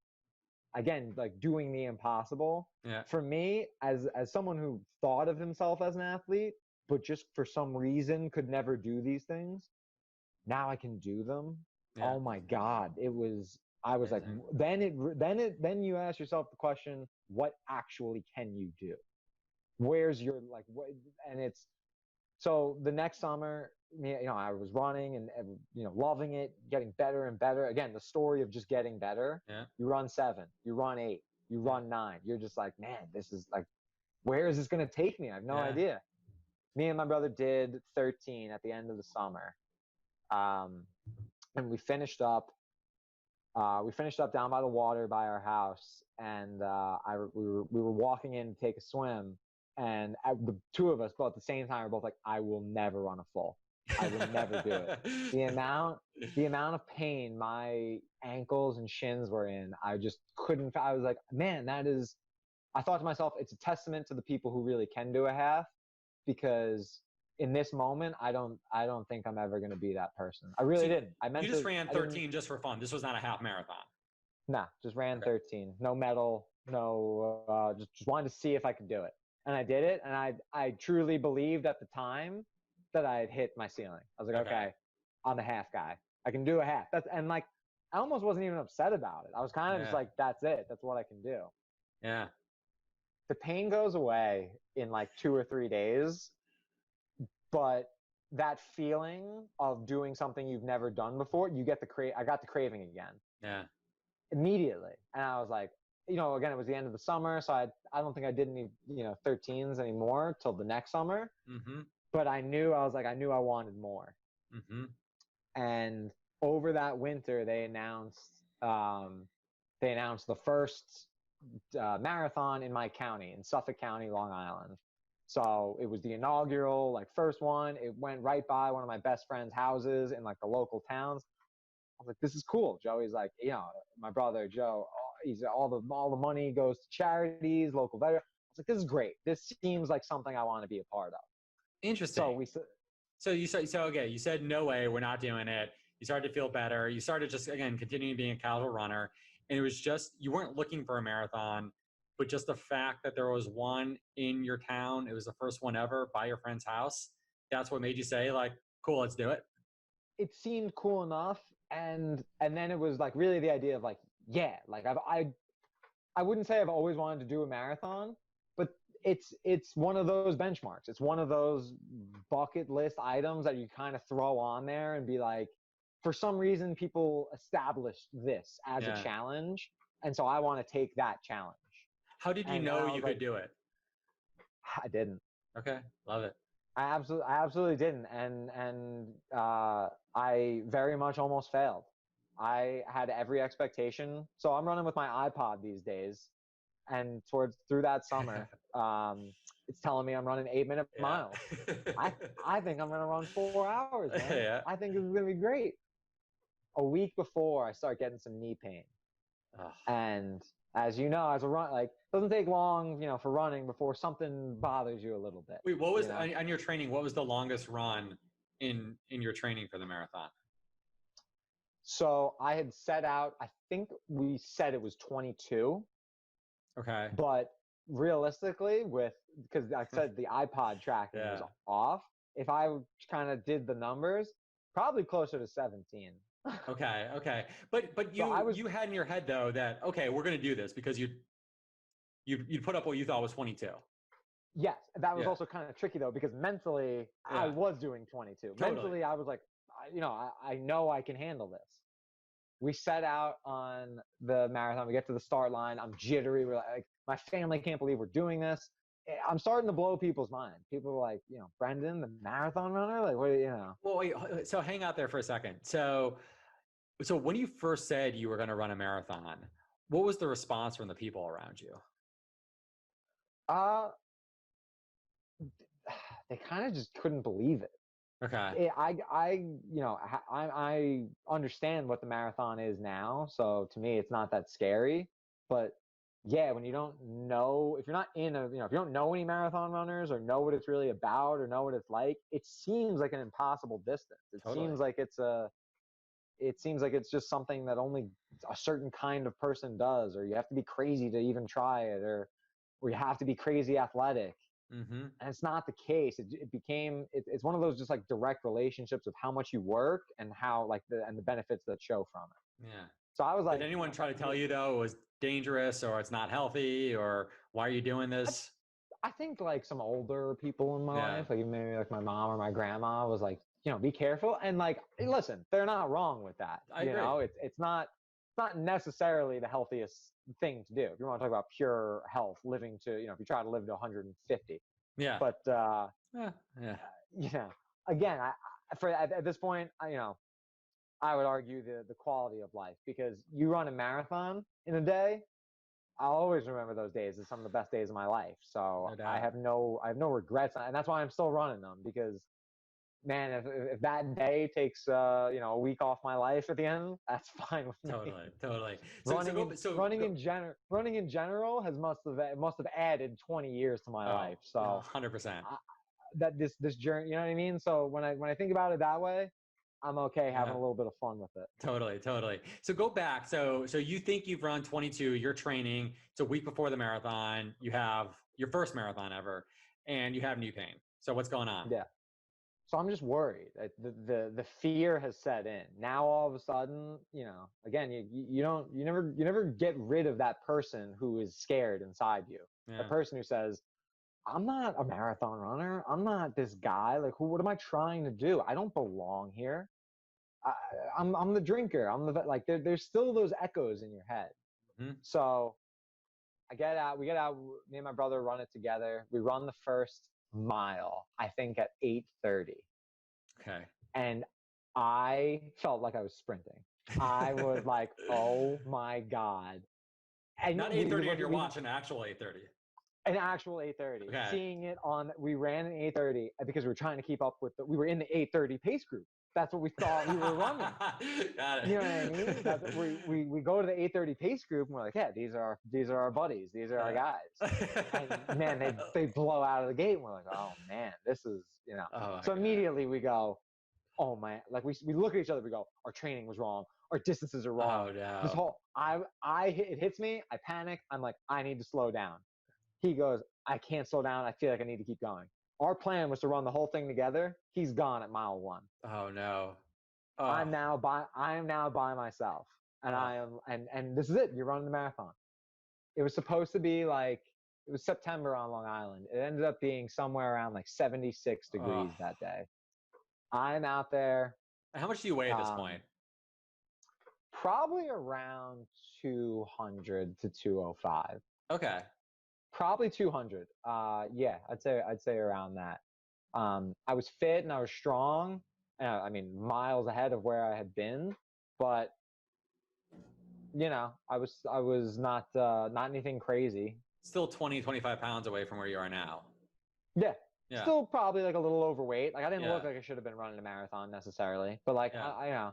S1: again, like doing the impossible. For me, as someone who thought of himself as an athlete, but just for some reason could never do these things, now I can do them. Oh my God. I was like, then you ask yourself the question, what actually can you do? Where's your, like, what, and it's, so the next summer, you know, I was running and, you know, loving it, getting better and better. Again, the story of just getting better. You run 7, you run 8, you run 9. You're just like, man, this is like, where is this going to take me? I have no idea. Me and my brother did 13 at the end of the summer. And we finished up down by the water by our house. And we were walking in to take a swim. And the two of us, both at the same time, were both like, I will never run a full. I will never do it. The amount of pain my ankles and shins were in, I just couldn't. I was like, man, I thought to myself, it's a testament to the people who really can do a half, because in this moment, I don't think I'm ever going to be that person. I really didn't.
S3: You just ran 13 just for fun. This was not a half marathon.
S1: Nah, just ran 13. No medal, no, just wanted to see if I could do it. And I did it, and I truly believed at the time that I had hit my ceiling. I was like, okay, I'm a half guy. I can do a half. And like, I almost wasn't even upset about it. I was kind of just like, that's it. That's what I can do.
S3: Yeah.
S1: The pain goes away in like 2 or 3 days, but that feeling of doing something you've never done before, I got the craving again.
S3: Yeah.
S1: Immediately. And I was like, you know, again, it was the end of the summer, so I don't think I did any, you know, 13s anymore till the next summer. But I knew I wanted more. And over that winter, they announced the first marathon in my county, in Suffolk County, Long Island. So it was the inaugural, like, first one. It went right by one of my best friend's houses in like the local towns. I was like, this is cool. Joey's like, you know, my brother Joe, he's all the money goes to charities, local veterans. I was like, this is great. This seems like something I want to be a part of.
S3: Interesting. So you said, no way, we're not doing it. You started to feel better. You started just, again, continuing being a casual runner. And it was just, you weren't looking for a marathon, but just the fact that there was one in your town, it was the first one ever by your friend's house. That's what made you say, like, cool, let's do it.
S1: It seemed cool enough. And then it was like really the idea of like, yeah, like I wouldn't say I've always wanted to do a marathon, but it's one of those benchmarks. It's one of those bucket list items that you kind of throw on there and be like, for some reason, people established this as a challenge. And so I want to take that challenge.
S3: How did you know you could do it?
S1: I didn't.
S3: Okay. Love it.
S1: I absolutely didn't. And I very much almost failed. I had every expectation. So I'm running with my iPod these days. And through that summer, it's telling me I'm running 8-minute miles. I think I'm going to run 4 hours, man. I think this is going to be great. A week before, I start getting some knee pain. And as you know, as a run, like, it doesn't take long, you know, for running before something bothers you a little bit.
S3: Wait, what was on your training? What was the longest run in your training for the marathon?
S1: So I had set out, I think we said it was 22.
S3: Okay.
S1: But realistically, because I said the iPod tracking was off, if I kind of did the numbers, probably closer to 17.
S3: Okay. But you had in your head though that, okay, we're going to do this, because you put up what you thought was 22.
S1: Yes, that was also kind of tricky though, because mentally I was doing 22. Totally. Mentally I was like, you know, I know I can handle this. we set out on the marathon. We get to the start line. I'm jittery. We're like, my family can't believe we're doing this. I'm starting to blow people's mind. People are like, Brendan, the marathon runner? Like, what,
S3: Well, wait, so hang out there for a second. So when you first said you were going to run a marathon, what was the response from the people around you?
S1: They kind of just couldn't believe it.
S3: Okay.
S1: I understand what the marathon is now, so to me it's not that scary. But yeah, when you don't know, if you're not in if you don't know any marathon runners or know what it's really about or know what it's like, it seems like an impossible distance. It seems like it's just something that only a certain kind of person does, or you have to be crazy to even try it, or you have to be crazy athletic. And it's not the case. It's one of those just like direct relationships of how much you work and how the benefits that show from it.
S3: Yeah.
S1: So I was like,
S3: did anyone try to tell you though it was dangerous or it's not healthy or why are you doing this?
S1: I think like some older people in my life, like maybe like my mom or my grandma was like, be careful. And like, listen, they're not wrong with that.
S3: I agree.
S1: It's not necessarily the healthiest thing to do. If you want to talk about pure health, living to, if you try to live to 150.
S3: Yeah.
S1: But, again, at this point, I would argue the quality of life, because you run a marathon in a day, I'll always remember those days as some of the best days of my life. So I have no regrets. And that's why I'm still running them, because man, if that day takes a week off my life at the end, that's fine with me.
S3: Totally.
S1: Running in general must have added 20 years to my life. So
S3: 100%.
S1: This journey, you know what I mean? So when I think about it that way, I'm okay having a little bit of fun with it.
S3: Totally. So go back. So you think you've run 22, you're training. It's a week before the marathon. You have your first marathon ever, and you have knee pain. So what's going on?
S1: Yeah. So I'm just worried. The fear has set in. Now all of a sudden, again, you never get rid of that person who is scared inside you. The person who says, I'm not a marathon runner. I'm not this guy. Like, what am I trying to do? I don't belong here. I'm the drinker. There's still those echoes in your head. So we get out, me and my brother run it together. We run the first mile, I think at 8:30.
S3: Okay.
S1: And I felt like I was sprinting. I was like, oh my God. And
S3: not 8:30 on your watch, an actual 8:30.
S1: An actual 8:30.
S3: Okay.
S1: Seeing it we ran an 8:30 because we were trying to keep up we were in the 8:30 pace group. That's what we thought we were running.
S3: Got it.
S1: You know what I mean? We go to the 8:30 pace group and we're like, yeah, these are our buddies. These are our guys. And man, they blow out of the gate and we're like, oh man, this is, So immediately we go, oh man, like we look at each other, we go, our training was wrong. Our distances are wrong.
S3: Oh no.
S1: It hits me. I panic. I'm like, I need to slow down. He goes, I can't slow down. I feel like I need to keep going. Our plan was to run the whole thing together. He's gone at mile 1.
S3: Oh no.
S1: I am now by myself. And and this is it. You're running the marathon. It was supposed to be it was September on Long Island. It ended up being somewhere around 76 degrees that day. I'm out there.
S3: How much do you weigh at this point?
S1: Probably around 200 to 205.
S3: Okay.
S1: Probably 200. Yeah, I'd say around that. I was fit and I was strong. I mean, miles ahead of where I had been, but I was not anything crazy.
S3: Still 20, 25 pounds away from where you are now.
S1: Yeah. Still probably a little overweight. I didn't look like I should have been running a marathon necessarily, but I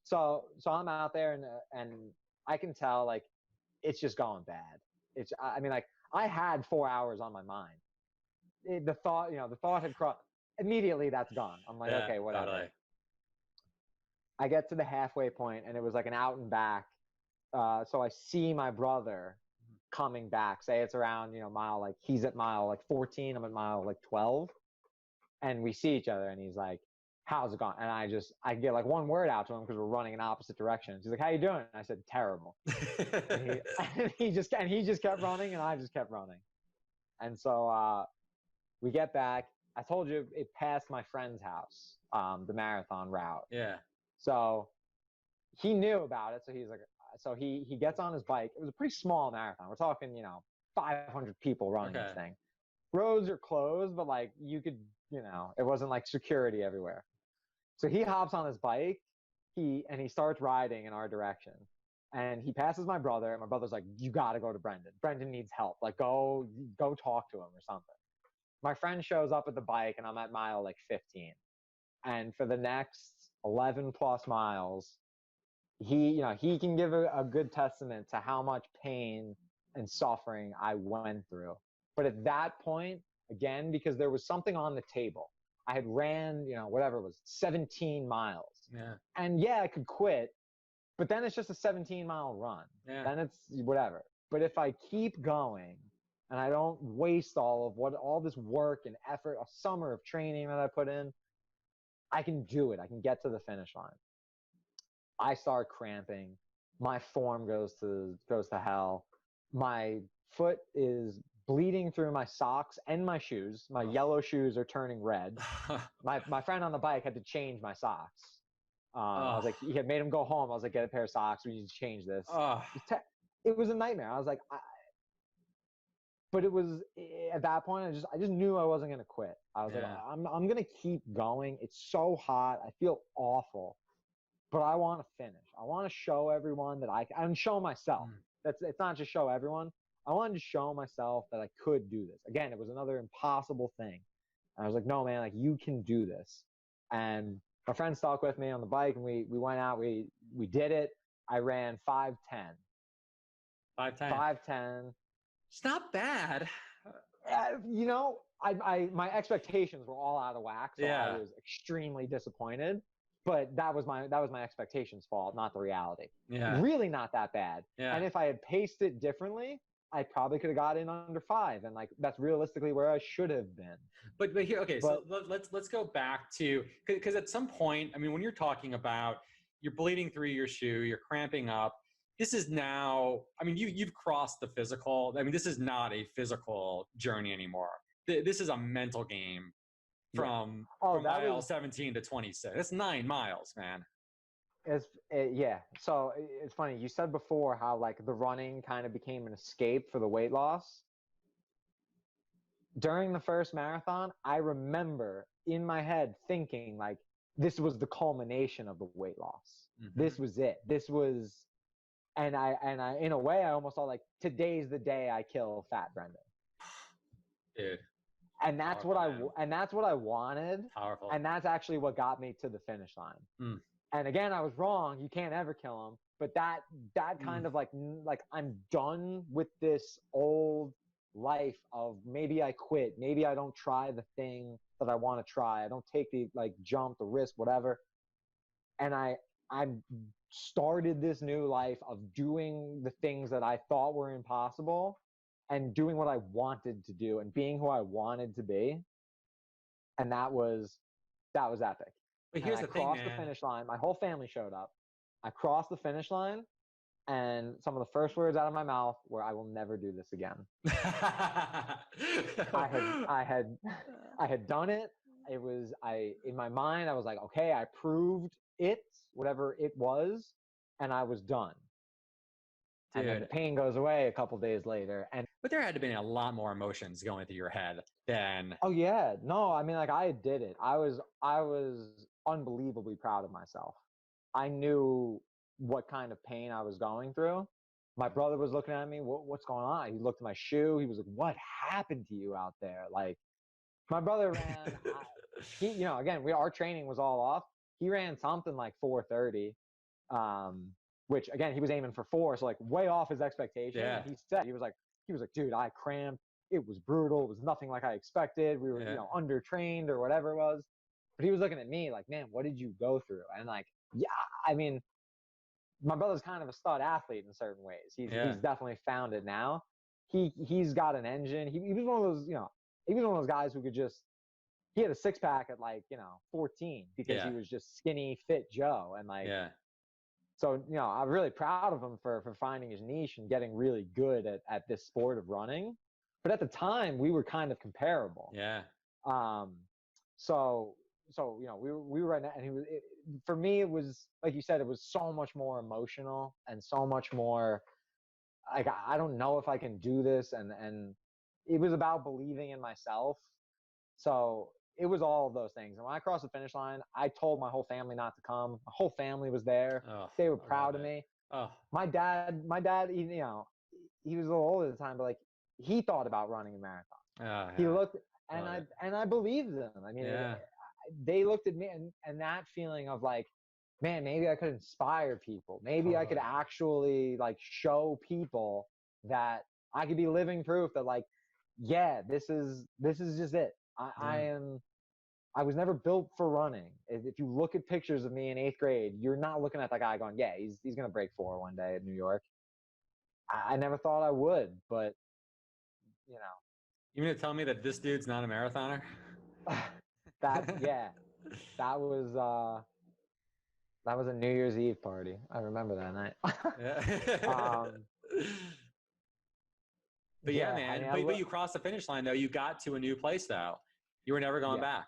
S1: So I'm out there and I can tell it's just going bad. I had 4 hours on my mind. The thought had crossed. Immediately that's gone. I'm like, okay, whatever. Totally. I get to the halfway point and it was an out and back. So I see my brother coming back. Say it's around, mile, he's at mile 14. I'm at mile 12. And we see each other and he's like, how's it going? And I get one word out to him because we're running in opposite directions. He's like, how you doing? And I said, terrible. and he just kept running and I just kept running. And so we get back. I told you it passed my friend's house, the marathon route.
S3: Yeah.
S1: So he knew about it. So he's like, so he gets on his bike. It was a pretty small marathon. We're talking, 500 people running this thing. Roads are closed, but like you could, it wasn't like security everywhere. So he hops on his bike, he starts riding in our direction. And he passes my brother, and my brother's like, you got to go to Brendan. Brendan needs help. Like, go talk to him or something. My friend shows up at the bike, and I'm at mile like 15. And for the next 11 plus miles, he can give a good testament to how much pain and suffering I went through. But at that point, again, because there was something on the table, I had ran, whatever it was, 17 miles.
S3: Yeah.
S1: And yeah, I could quit, but then it's just a 17-mile run.
S3: Yeah.
S1: Then it's whatever. But if I keep going and I don't waste all this work and effort, a summer of training that I put in, I can do it. I can get to the finish line. I start cramping. My form goes to hell. My foot is bleeding through my socks and my shoes. My yellow shoes are turning red. My friend on the bike had to change my socks. I was like, he had made him go home. I was like, get a pair of socks. We need to change this. It was a nightmare. I was like, but it was at that point, I just knew I wasn't going to quit. I was like, I'm going to keep going. It's so hot. I feel awful, but I want to finish. I want to show everyone that and show myself. It's not just show everyone. I wanted to show myself that I could do this. Again, it was another impossible thing. And I was like, no, man, like you can do this. And my friend stuck with me on the bike, and we went out, we did it. I ran 5:10. 5:10.
S3: It's not bad.
S1: My expectations were all out of whack, so I was extremely disappointed. But that was my expectations' fault, not the reality.
S3: Yeah.
S1: Really not that bad.
S3: Yeah.
S1: And if I had paced it differently, I probably could have got in under 5, and like that's realistically where I should have been.
S3: But here, okay, so let's go back to, because at some point, I mean, when you're talking about you're bleeding through your shoe, you're cramping up. This is now, I mean, you've crossed the physical. I mean, this is not a physical journey anymore. This is a mental game from mile 17 to 26. That's 9 miles, man.
S1: So it's funny. You said before how like the running kind of became an escape for the weight loss. During the first marathon, I remember in my head thinking like this was the culmination of the weight loss. Mm-hmm. This was it. This was, and I in a way I almost thought like today's the day I kill Fat Brendan.
S3: Dude.
S1: And that's powerful, what I wanted.
S3: Powerful.
S1: And that's actually what got me to the finish line.
S3: Mm.
S1: And again, I was wrong. You can't ever kill him. But that kind of like I'm done with this old life of maybe I quit. Maybe I don't try the thing that I want to try. I don't take the jump, the risk, whatever. And I started this new life of doing the things that I thought were impossible and doing what I wanted to do and being who I wanted to be. And that was epic.
S3: But here's the thing, man. I crossed
S1: the finish line. My whole family showed up. I crossed the finish line, and some of the first words out of my mouth were, "I will never do this again." I had done it. It was in my mind. I was like, okay, I proved it, whatever it was, and I was done. Dude. And then the pain goes away a couple days later.
S3: But there had to be a lot more emotions going through your head than.
S1: Oh yeah, no, I mean I did it. I was unbelievably proud of myself. I knew what kind of pain I was going through. My brother was looking at me. What's going on? He looked at my shoe. He was like, "What happened to you out there?" Like, my brother ran. Again, our training was all off. He ran something like 4:30. Which again, he was aiming for 4, so like way off his expectation.
S3: Yeah.
S1: And he was like, dude, I cramped. It was brutal. It was nothing like I expected. We were, undertrained or whatever it was. But he was looking at me like, man, what did you go through? And like, yeah, I mean, my brother's kind of a stud athlete in certain ways. He's definitely found it now. He's got an engine. He was one of those, he was one of those guys who could he had a 6-pack at 14 because he was just skinny, fit Joe. And so, I'm really proud of him for finding his niche and getting really good at this sport of running. But at the time, we were kind of comparable.
S3: Yeah.
S1: So so, we were right now, and for me, it was, like you said, it was so much more emotional and so much more, like, I don't know if I can do this. And it was about believing in myself. So it was all of those things. And when I crossed the finish line, I told my whole family not to come. My whole family was there.
S3: Oh,
S1: they were proud of me.
S3: Oh.
S1: My dad, he was a little older at the time, but like, he thought about running a marathon.
S3: Yeah.
S1: He looked, and I believed them. I mean, they looked at me, and that feeling of like, man, maybe I could inspire people. Maybe I could actually like show people that I could be living proof that, like, yeah, this is just it. I was never built for running. If you look at pictures of me in 8th grade, you're not looking at that guy going, yeah, he's going to break 4 one day in New York. I never thought I would, but
S3: You mean to tell me that this dude's not a marathoner?
S1: that was a New Year's Eve party. I remember that night.
S3: But yeah, man. But you crossed the finish line though. You got to a new place though. You were never going back.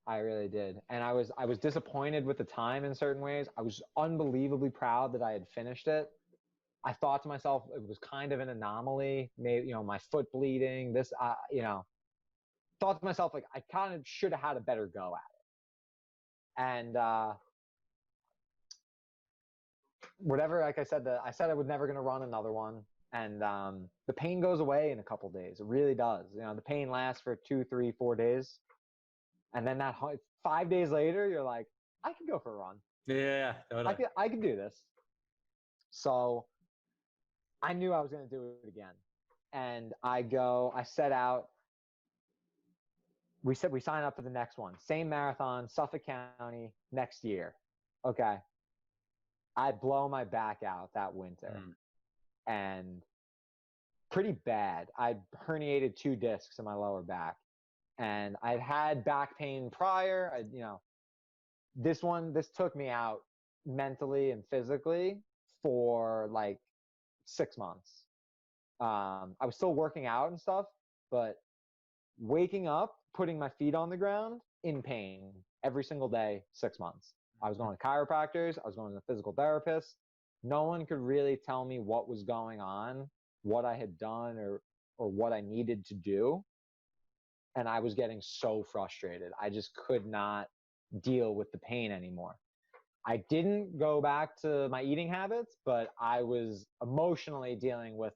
S1: I really did. And I was disappointed with the time in certain ways. I was unbelievably proud that I had finished it. I thought to myself, it was kind of an anomaly. Maybe, my foot bleeding, this, thought to myself, like, I kind of should have had a better go at it. And whatever, like I said I was never going to run another one. And the pain goes away in a couple days. It really does. The pain lasts for 2, 3, 4 days. And then 5 days later, you're like, I could go for a run.
S3: Yeah. Totally.
S1: I could do this. So I knew I was going to do it again. And I set out. We sign up for the next one. Same marathon, Suffolk County, next year. Okay. I blow my back out that winter. And pretty bad. I herniated 2 discs in my lower back. And I'd had back pain prior. This took me out mentally and physically for like 6 months. I was still working out and stuff, but waking up, putting my feet on the ground, in pain every single day, 6 months. I was going to chiropractors. I was going to physical therapists. No one could really tell me what was going on, what I had done, or what I needed to do. And I was getting so frustrated. I just could not deal with the pain anymore. I didn't go back to my eating habits, but I was emotionally dealing with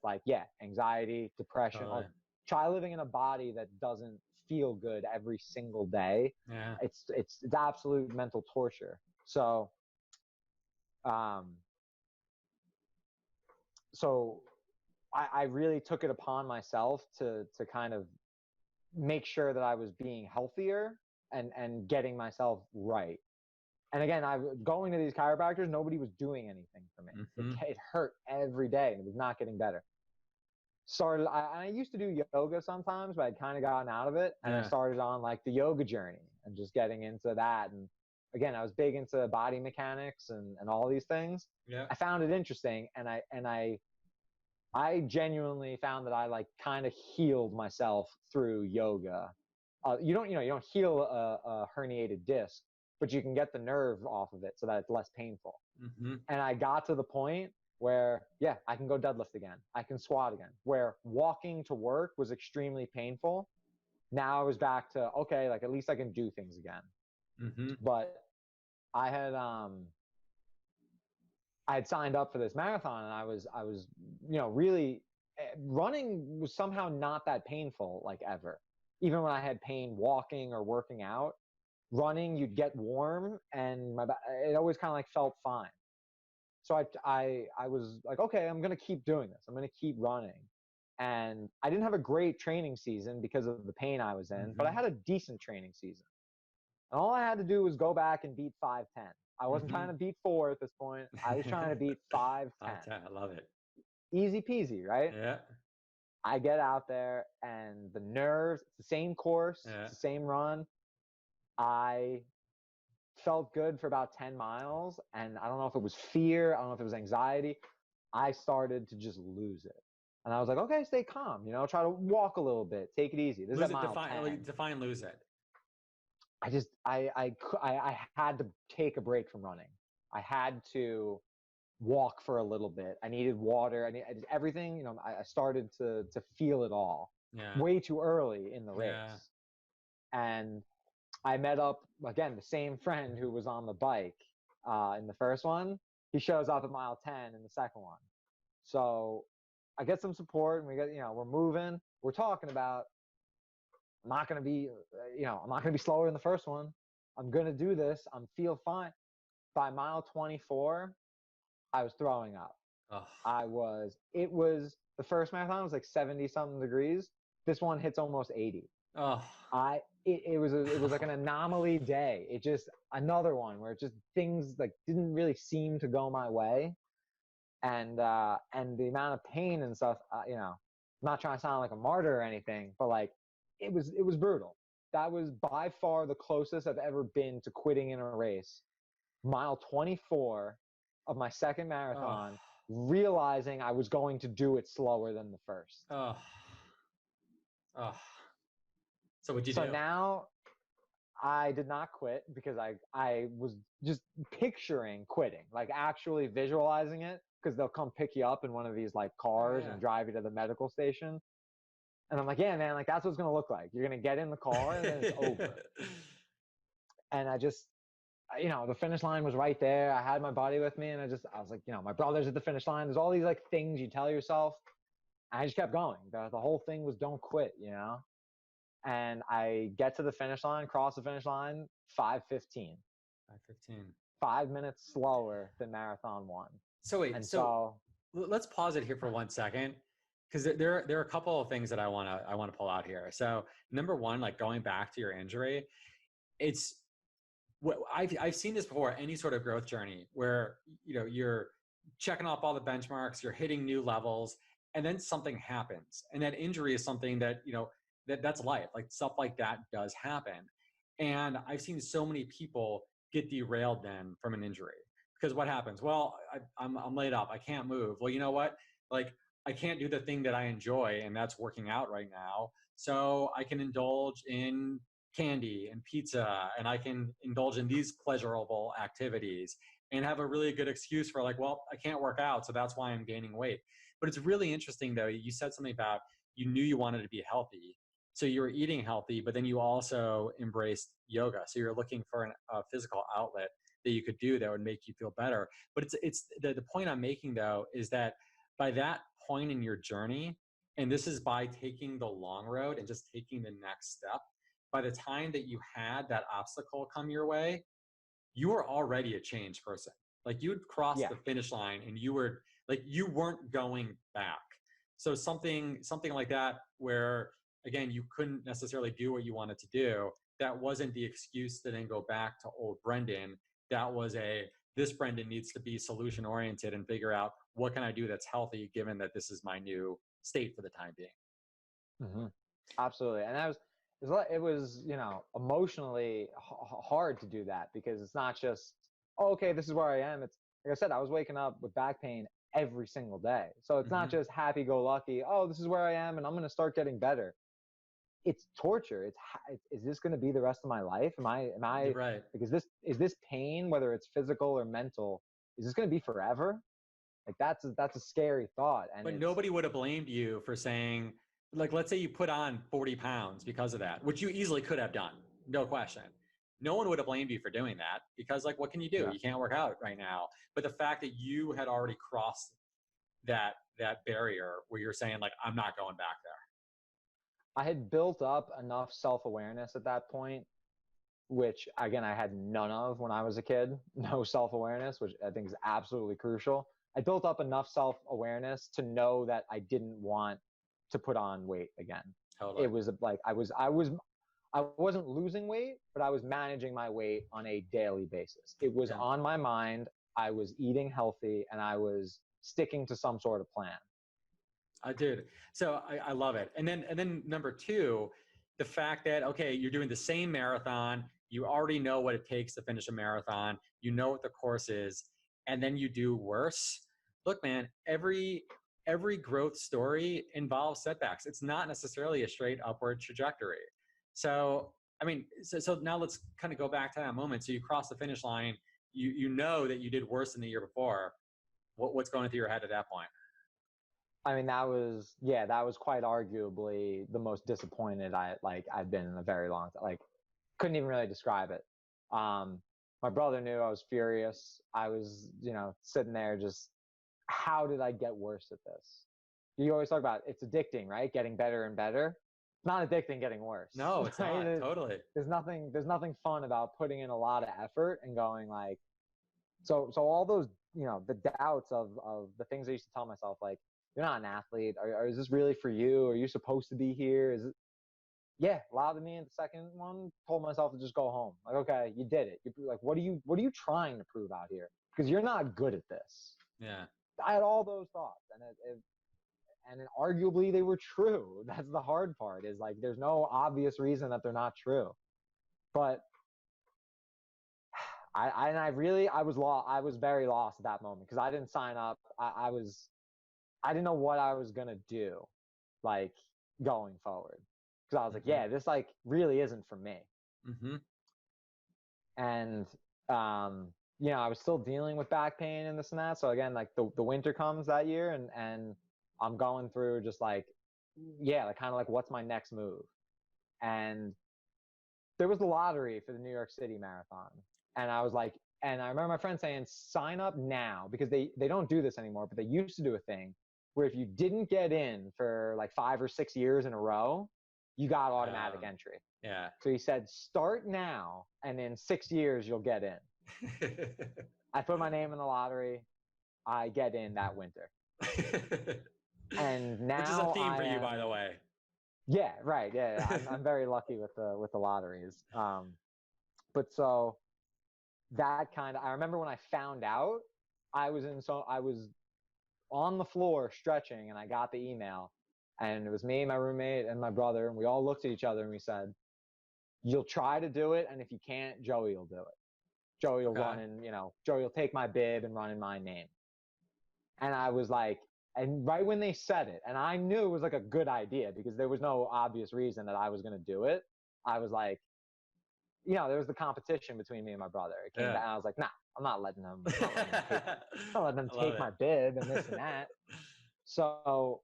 S1: anxiety, depression. Like, try living in a body that doesn't feel good every single day.
S3: Yeah.
S1: It's absolute mental torture. So, I really took it upon myself to kind of make sure that I was being healthier and getting myself right. And again, going to these chiropractors, nobody was doing anything for me. It hurt every day, and it was not getting better. I used to do yoga sometimes, but I'd kind of gotten out of it, and I started on like the yoga journey and just getting into that. And again, I was big into body mechanics and all these things.
S3: Yeah.
S1: I found it interesting, and I genuinely found that I like kind of healed myself through yoga. You don't heal a herniated disc, but you can get the nerve off of it so that it's less painful. And I got to the point where, I can go deadlift again. I can squat again. Where walking to work was extremely painful. Now I was back to, okay, like at least I can do things again. But I had signed up for this marathon, and I was really, running was somehow not that painful, like ever. Even when I had pain walking or working out, running, you'd get warm, and it always kind of like felt fine. So I was like, okay, I'm going to keep doing this. I'm going to keep running. And I didn't have a great training season because of the pain I was in, but I had a decent training season. And all I had to do was go back and beat 5:10. I wasn't trying to beat 4 at this point. I was trying to beat 5:10.
S3: I love it.
S1: Easy peasy, right?
S3: Yeah.
S1: I get out there, and the nerves, it's the same course, it's the same run. I felt good for about 10 miles, and I don't know if it was fear, I don't know if it was anxiety. I started to just lose it. And I was like, okay, stay calm, try to walk a little bit, take it easy. This is at mile 10.
S3: Define lose it.
S1: I had to take a break from running. I had to walk for a little bit. I needed water. I did everything. You know, I started to feel it all way too early in the race. And I met up again, the same friend who was on the bike in the first one. He shows up at mile 10 in the second one. So I get some support, and we get, you know, we're moving. We're talking about, I'm not going to be, I'm not going to be slower in the first one. I'm going to do this. Feel fine. By mile 24, I was throwing up. It was, the first marathon was like 70 something degrees. This one hits almost 80. It was like an anomaly day. It just, another one where it just, things like didn't really seem to go my way. And the amount of pain and stuff, I'm not trying to sound like a martyr or anything, but like, it was brutal. That was by far the closest I've ever been to quitting in a race. Mile 24 of my second marathon, realizing I was going to do it slower than the first.
S3: So what'd you do?
S1: So now I did not quit, because I was just picturing quitting, like actually visualizing it, because they'll come pick you up in one of these like cars and drive you to the medical station. And I'm like, yeah, man, like that's what it's going to look like. You're going to get in the car and then it's over. And I just, the finish line was right there. I had my buddy with me, and I was like, my brother's at the finish line. There's all these like things you tell yourself. And I just kept going. The whole thing was don't quit, And I get to the finish line, cross the finish line, 5:15. 5 minutes slower than marathon 1.
S3: So wait, so let's pause it here for 1 second, because there are a couple of things that I want to pull out here. So number one, like going back to your injury, it's what I've seen this before. Any sort of growth journey where you're checking off all the benchmarks, you're hitting new levels, and then something happens, and that injury is something that that's life. Like stuff like that does happen, and I've seen so many people get derailed then from an injury, because what happens? Well, I'm laid up. I can't move. Well, you know what? Like I can't do the thing that I enjoy, and that's working out right now. So I can indulge in candy and pizza, and I can indulge in these pleasurable activities and have a really good excuse for like, well, I can't work out, so that's why I'm gaining weight. But it's really interesting though. You said something about you knew you wanted to be healthy. So you were eating healthy, but then you also embraced yoga. So you're looking for a physical outlet that you could do that would make you feel better. But it's the point I'm making though, is that by that point in your journey, and this is by taking the long road and just taking the next step, by the time that you had that obstacle come your way, you were already a changed person. Like you'd crossed the finish line, and you weren't going back. So something like that, where again, you couldn't necessarily do what you wanted to do, that wasn't the excuse to then go back to old Brendan. That was this Brendan needs to be solution oriented and figure out what can I do that's healthy, given that this is my new state for the time being.
S1: Mm-hmm. Absolutely. And it was emotionally hard to do that, because it's not just, okay, this is where I am. It's like I said, I was waking up with back pain every single day. So it's not just happy-go-lucky, oh, this is where I am and I'm going to start getting better. It's torture. Is this going to be the rest of my life? Am I
S3: right?
S1: Like, is this pain, whether it's physical or mental, is this going to be forever? Like that's a scary thought.
S3: But nobody would have blamed you for saying, like, let's say you put on 40 pounds because of that, which you easily could have done, no question. No one would have blamed you for doing that, because like, what can you do? You can't work out right now. But the fact that you had already crossed that barrier where you're saying like, I'm not going back there.
S1: I had built up enough self-awareness at that point, which again, I had none of when I was a kid. No self-awareness, which I think is absolutely crucial. I built up enough self-awareness to know that I didn't want to put on weight again. Totally. It was like I wasn't losing weight, but I was managing my weight on a daily basis. It was on my mind. I was eating healthy, and I was sticking to some sort of plan.
S3: Dude, so I love it. And then number two, the fact that, okay, you're doing the same marathon, you already know what it takes to finish a marathon, you know what the course is, and then you do worse. Look, man, every growth story involves setbacks. It's not necessarily a straight upward trajectory. So I mean, so now let's kind of go back to that moment. So you cross the finish line, you know that you did worse than the year before. What's going through your head at that point?
S1: I mean, that was quite arguably the most disappointed I've been in a very long time. Like, couldn't even really describe it. My brother knew I was furious. I was, sitting there just, how did I get worse at this? You always talk about it's addicting, right? Getting better and better. It's not addicting getting worse.
S3: No, it's
S1: right?
S3: not. Totally.
S1: There's nothing fun about putting in a lot of effort and going like, so all those, the doubts of the things I used to tell myself, like, you're not an athlete. Or is this really for you? Are you supposed to be here? Is it? Yeah, loud to me in the second one, told myself to just go home. Like, okay, you did it. You're like, what are you trying to prove out here? Because you're not good at this.
S3: Yeah.
S1: I had all those thoughts, and arguably they were true. That's the hard part, is like, there's no obvious reason that they're not true. But I was lost. I was very lost at that moment because I didn't sign up. I didn't know what I was gonna do, like, going forward. Because I was like, yeah, this like really isn't for me.
S3: Mm-hmm.
S1: And I was still dealing with back pain and this and that. So again, like the winter comes that year, and I'm going through just like, like kind of like, what's my next move? And there was the lottery for the New York City Marathon, and I was like, and I remember my friend saying, sign up now, because they don't do this anymore, but they used to do a thing where if you didn't get in for like 5 or 6 years in a row, you got automatic entry.
S3: Yeah.
S1: So he said, start now, and in 6 years, you'll get in. I put my name in the lottery. I get in that winter. And now,
S3: which is a theme for you, by the way.
S1: Yeah, right. Yeah, I'm very lucky with the lotteries. But so that kind of, I remember when I found out, I was on the floor stretching, and I got the email. And it was me, my roommate, and my brother, and we all looked at each other and we said, you'll try to do it, and if you can't, Joey will do it. Joey will run in, Joey will take my bib and run in my name. And I was like, and right when they said it, and I knew it was like a good idea because there was no obvious reason that I was going to do it. I was like, there was the competition between me and my brother. It came down, I was like, nah, I'm not letting them take my bib and this and that. So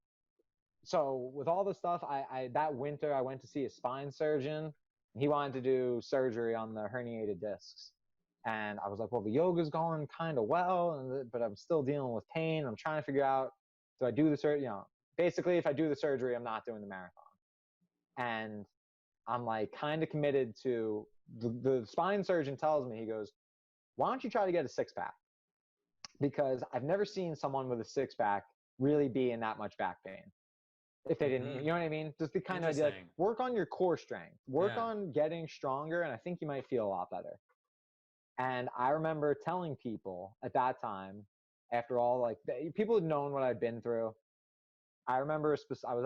S1: with all the stuff, I that winter I went to see a spine surgeon. He wanted to do surgery on the herniated discs. And I was like, well, the yoga's going kind of well, but I'm still dealing with pain. I'm trying to figure out, do I do the surgery? Basically, if I do the surgery, I'm not doing the marathon. And I'm like kind of committed to, the spine surgeon tells me, he goes, why don't you try to get a 6-pack? Because I've never seen someone with a 6-pack really be in that much back pain. If they didn't, you know what I mean? Just the kind of idea, like, work on your core strength, work on getting stronger, and I think you might feel a lot better. And I remember telling people at that time, after all, like, people had known what I'd been through. I remember I was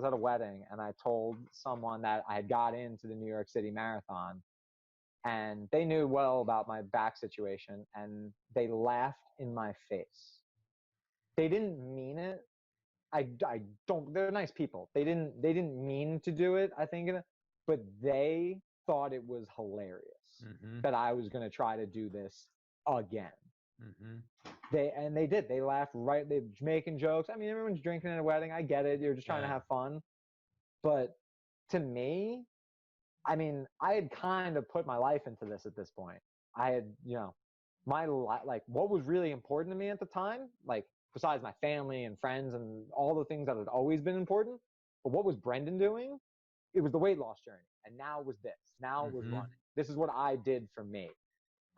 S1: at a wedding, and I told someone that I had got into the New York City Marathon, and they knew well about my back situation, and they laughed in my face. They didn't mean it. They're nice people. They didn't mean to do it, I think, but they thought it was hilarious that I was going to try to do this again. They did. They laughed, right? They're making jokes. I mean, everyone's drinking at a wedding. I get it. You're just trying to have fun. But to me, I mean, I had kind of put my life into this at this point. I had, my life, like, what was really important to me at the time, like, besides my family and friends and all the things that had always been important, but what was Brendan doing? It was the weight loss journey. And now it was this. Now it was running. This is what I did for me.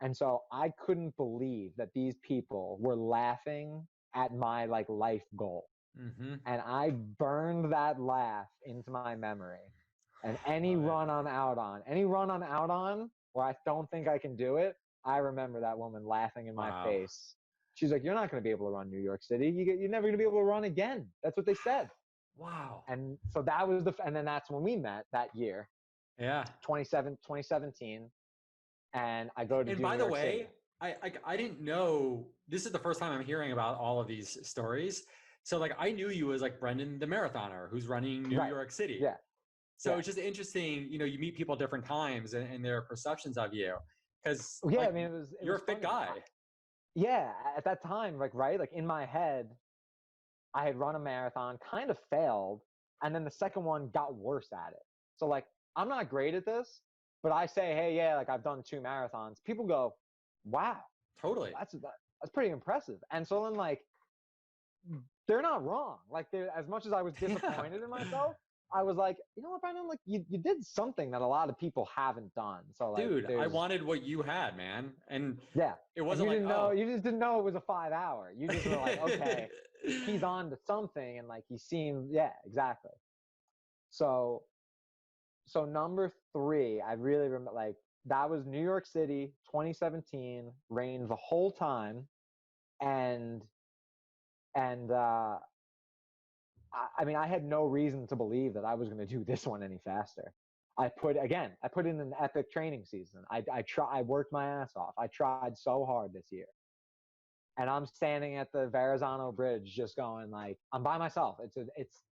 S1: And so I couldn't believe that these people were laughing at my like life goal. And I burned that laugh into my memory. And any run I'm out on where I don't think I can do it, I remember that woman laughing in my face. She's like, you're not going to be able to run New York City. You're never going to be able to run again. That's what they said.
S3: Wow.
S1: And so that was and then that's when we met that year.
S3: Yeah.
S1: 2017. And I go to
S3: And by the way, I didn't know, this is the first time I'm hearing about all of these stories. So like, I knew you as like Brendan the marathoner who's running New York City.
S1: Yeah.
S3: So it's just interesting, you know, you meet people at different times and their perceptions of you. Because
S1: Yeah,
S3: like,
S1: I mean,
S3: you're
S1: was
S3: a fit
S1: funny.
S3: guy.
S1: Yeah, at that time, like, right, like in my head, I had run a marathon, kind of failed, and then the second one got worse at it. So like, I'm not great at this, but I say, hey, yeah, like I've done 2 marathons. People go, wow,
S3: Totally.
S1: that's pretty impressive. And so then like, they're not wrong. Like, as much as I was disappointed in myself, I was like, you know what, Brandon, like you did something that a lot of people haven't done. So like,
S3: Dude, I wanted what you had, man. And
S1: yeah,
S3: it wasn't
S1: you
S3: like,
S1: didn't know, you just didn't know it was a 5-hour. You just were like, okay, he's on to something, and like he seemed, yeah, exactly. So number 3, I really remember, like, that was New York City, 2017, rained the whole time, and I mean, I had no reason to believe that I was going to do this one any faster. I put in an epic training season. I worked my ass off. I tried so hard this year. And I'm standing at the Verrazano Bridge just going like, I'm by myself. It's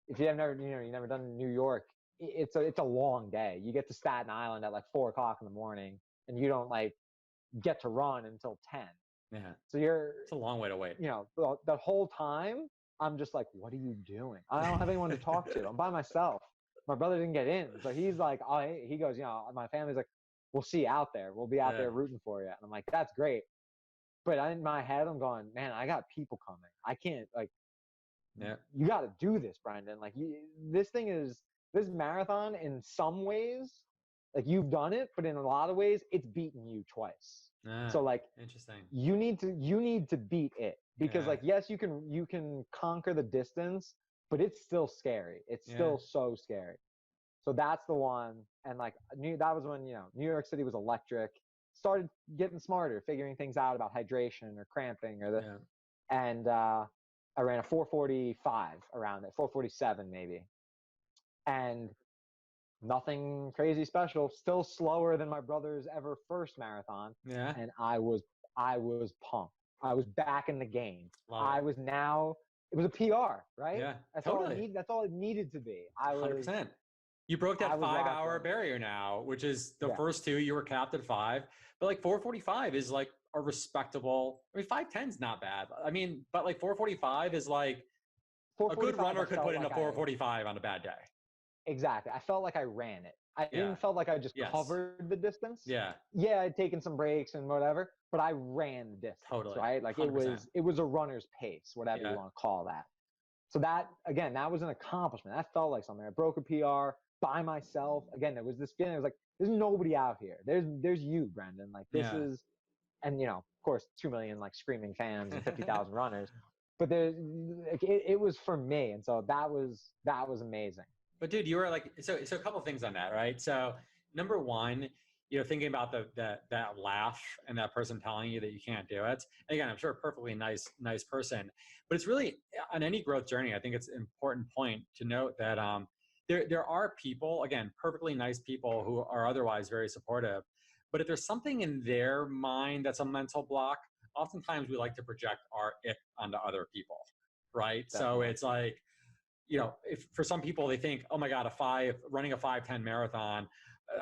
S1: if you have never, you never done New York, it's a long day. You get to Staten Island at like 4:00 in the morning, and you don't like get to run until 10.
S3: Yeah.
S1: So
S3: it's a long way to wait.
S1: You know, the whole time I'm just like, what are you doing? I don't have anyone to talk to. I'm by myself. My brother didn't get in. So he's like, he goes, you know, my family's like, we'll see you out there. We'll be out there rooting for you. And I'm like, that's great. But in my head, I'm going, man, I got people coming. I can't, like, you got to do this, Brendan. Like, this marathon in some ways, like, you've done it, but in a lot of ways, it's beaten you twice. So like,
S3: interesting.
S1: You need to beat it, because like, yes, you can conquer the distance, but it's still scary. It's still so scary. So that's the one. And like, that was when, you know, New York City was electric. Started getting smarter, figuring things out about hydration or cramping and I ran a 4:45 around it, 4:47 maybe, and nothing crazy special. Still slower than my brother's ever first marathon.
S3: Yeah.
S1: And I was pumped. I was back in the game. It was a PR, right?
S3: Yeah.
S1: That's
S3: totally.
S1: That's all it needed to be.
S3: 100%. You broke that 5-hour barrier now, which is the first 2 you were capped at 5, but like 4:45 is like a respectable. I mean, 5:10 is not bad. I mean, but like 4:45 is like a good runner could put in a 4:45 on a bad day.
S1: Exactly. I felt like I ran it. I didn't felt like I just covered the distance.
S3: Yeah.
S1: Yeah, I'd taken some breaks and whatever, but I ran the distance.
S3: Totally.
S1: Right? Like
S3: 100%.
S1: it was a runner's pace, whatever you want to call that. So that was an accomplishment. That felt like something. I broke a PR by myself. Again, there was this feeling. It was like, there's nobody out here. There's you, Brendan. Like, this is, and you know, of course, 2 million like screaming fans and 50,000 runners. But it was for me, and so that was amazing.
S3: But dude, you were like, so a couple things on that, right? So number one, you know, thinking about that laugh and that person telling you that you can't do it. And again, I'm sure a perfectly nice person, but it's really on any growth journey. I think it's an important point to note that there are people, again, perfectly nice people who are otherwise very supportive, but if there's something in their mind that's a mental block, oftentimes we like to project our ick onto other people, right? Definitely. So it's like, you know, if for some people they think, oh my God, running a 5:10 marathon,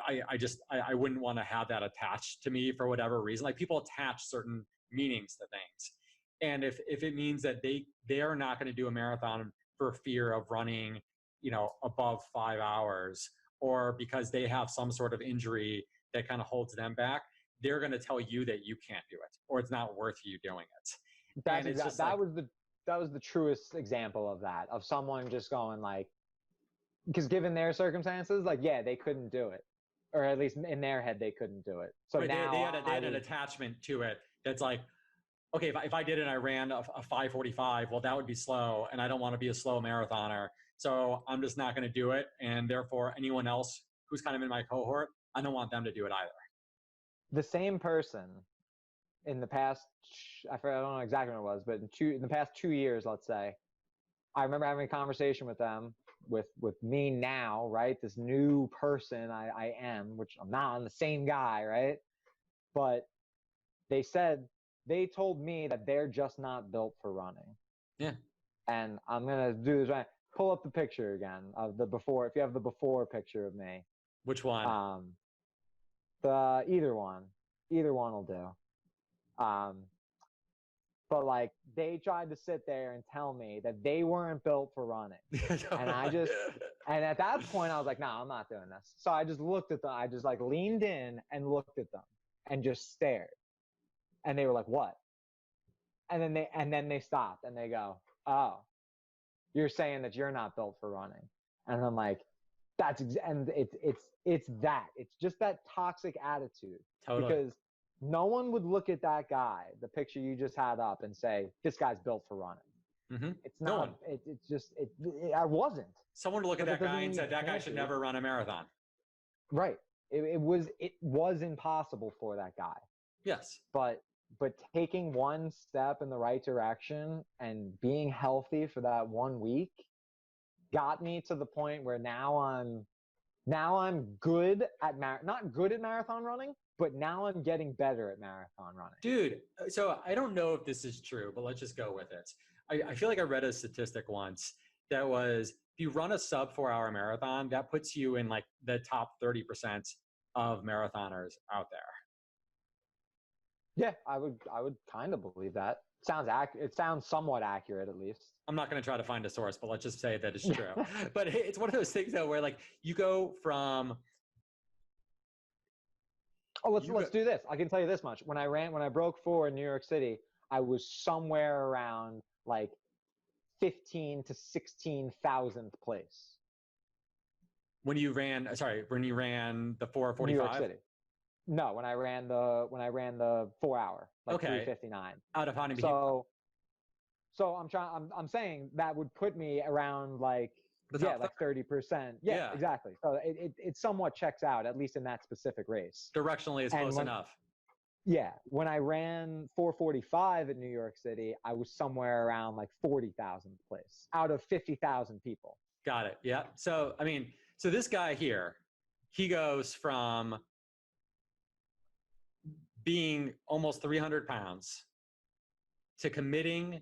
S3: I wouldn't want to have that attached to me for whatever reason. Like, people attach certain meanings to things. And if it means that they are not going to do a marathon for fear of running, you know, above 5 hours, or because they have some sort of injury that kind of holds them back, they're going to tell you that you can't do it, or it's not worth you doing it.
S1: That was the truest example of that, of someone just going like, because given their circumstances, like, yeah, they couldn't do it, or at least in their head, they couldn't do it. So
S3: right,
S1: now
S3: they had an attachment to it that's like, okay, if I did it and I ran a 5:45, well, that would be slow, and I don't want to be a slow marathoner, so I'm just not going to do it. And therefore, anyone else who's kind of in my cohort, I don't want them to do it either.
S1: The same person in the past, I don't know exactly what it was, but in the past 2 years, let's say, I remember having a conversation with them, with me now, right? This new person I am, which I'm not, I'm the same guy, right? But they told me that they're just not built for running.
S3: Yeah.
S1: And I'm going to do this right. pull up the picture again of the before. If you have the before picture of me.
S3: Which one?
S1: Either one will do. But like they tried to sit there and tell me that they weren't built for running. And at that point I was like, nah, I'm not doing this. So I just looked at them. I just like leaned in and looked at them and just stared. And they were like, what? And then they stopped and they go, oh, you're saying that you're not built for running. And I'm like, and it's just that toxic attitude.
S3: Totally.
S1: Because no one would look at that guy, the picture you just had up, and say, this guy's built for running.
S3: Mm-hmm.
S1: It's not. No one. It's just, I wasn't.
S3: Someone would look at that guy and said, that guy should never run a marathon.
S1: Right. It was impossible for that guy.
S3: Yes.
S1: But taking one step in the right direction and being healthy for that 1 week got me to the point where now I'm good at not good at marathon running, but now I'm getting better at marathon running.
S3: Dude, so I don't know if this is true, but let's just go with it. I feel like I read a statistic once that was, if you run a sub 4-hour marathon, that puts you in like the top 30% of marathoners out there.
S1: Yeah, I would kind of believe that. It sounds somewhat accurate, at least.
S3: I'm not going to try to find a source, but let's just say that it's true. But it's one of those things though, where like you go from.
S1: Oh, let's do this. I can tell you this much: when I broke 4 in New York City, I was somewhere around like 15 to 16,000th place.
S3: When you ran the 4:45?
S1: New York City. No, when I ran the 4-hour, like 3:59.
S3: Out of how many?
S1: So I'm saying that would put me around like like 30%. Yeah, exactly. So it somewhat checks out, at least in that specific race.
S3: Directionally, it's close enough.
S1: Yeah, when I ran 4:45 at New York City, I was somewhere around like 40,000th place out of 50,000 people.
S3: Got it. Yeah. So I mean, so this guy here, he goes from being almost 300 pounds to committing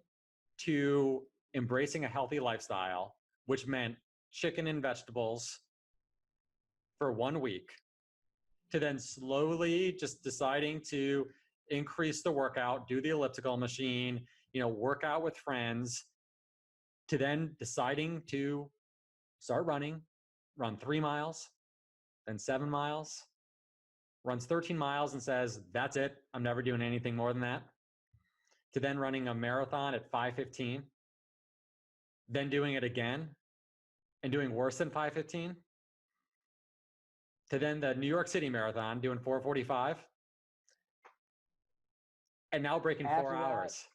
S3: to embracing a healthy lifestyle, which meant chicken and vegetables for 1 week, to then slowly just deciding to increase the workout, do the elliptical machine, work out with friends, to then deciding to start running, run 3 miles, then 7 miles, runs 13 miles and says, that's it, I'm never doing anything more than that, to then running a marathon at 5:15, then doing it again and doing worse than 5:15, to then the New York City Marathon doing 4:45, and now breaking 4 hours.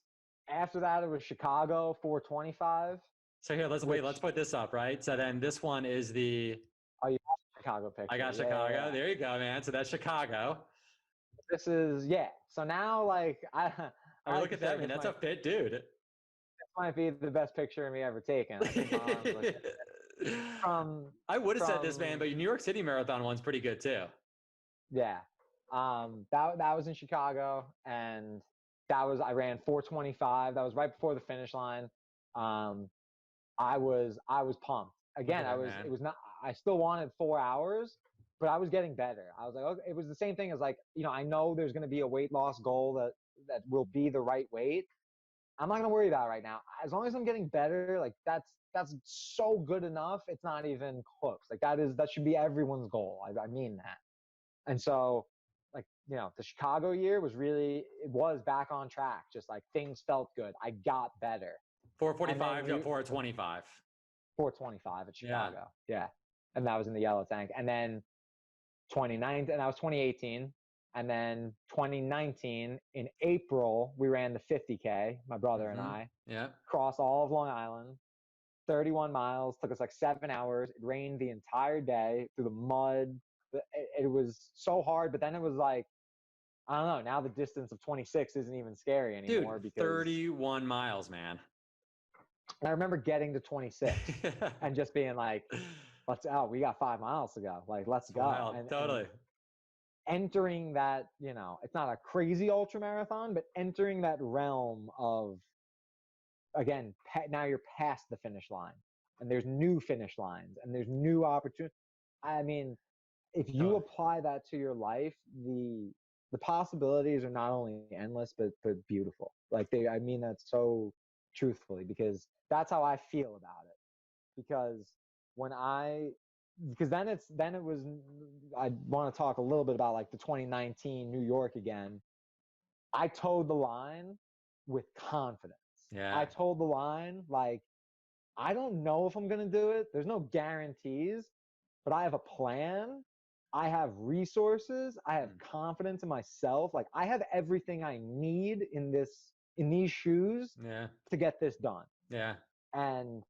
S1: After that, it was Chicago 4:25.
S3: So here, let's put this up, right? So then this one is the...
S1: Oh, you got Chicago picture.
S3: I got Chicago. Yeah. There you go, man. So that's Chicago.
S1: This is, so now like,
S3: look at that, man. That's a fit dude.
S1: This might be the best picture of me ever taken.
S3: I would have said this, man, but your New York City Marathon one's pretty good too.
S1: Yeah. That was in Chicago, and I ran 4:25. That was right before the finish line. I was pumped. Again, I still wanted 4 hours, but I was getting better. I was like, okay, it was the same thing as like, I know there's going to be a weight loss goal that will be the right weight. I'm not going to worry about it right now. As long as I'm getting better, like that's so good enough. It's not even close. Like that should be everyone's goal. I mean that. And so like, the Chicago year was back on track. Just like things felt good. I got better.
S3: 4:45 to 4:25.
S1: 4:25 at Chicago. Yeah. And that was in the yellow tank. And then 2019, and that was 2018. And then 2019 in April, we ran the 50K, my brother and I.
S3: Yeah.
S1: Crossed all of Long Island, 31 miles, took us like 7 hours. It rained the entire day through the mud. It was so hard, but then it was like, I don't know, now the distance of 26 isn't even scary anymore.
S3: Dude, 31 miles, man.
S1: I remember getting to 26 and just being like, we got 5 miles to go. Like, let's go.
S3: Wow, totally.
S1: And entering that, it's not a crazy ultra marathon, but entering that realm of, again, now you're past the finish line. and there's new finish lines, and there's new opportunities. I mean, if you apply that to your life, the possibilities are not only endless, but beautiful. Like I mean that so truthfully, because that's how I feel about it. Because then it was, I want to talk a little bit about like the 2019 New York again. I towed the line with confidence.
S3: Yeah.
S1: I told the line, like, I don't know if I'm going to do it. There's no guarantees, but I have a plan. I have resources. I have confidence in myself. Like, I have everything I need in these shoes to get this done.
S3: Yeah.
S1: And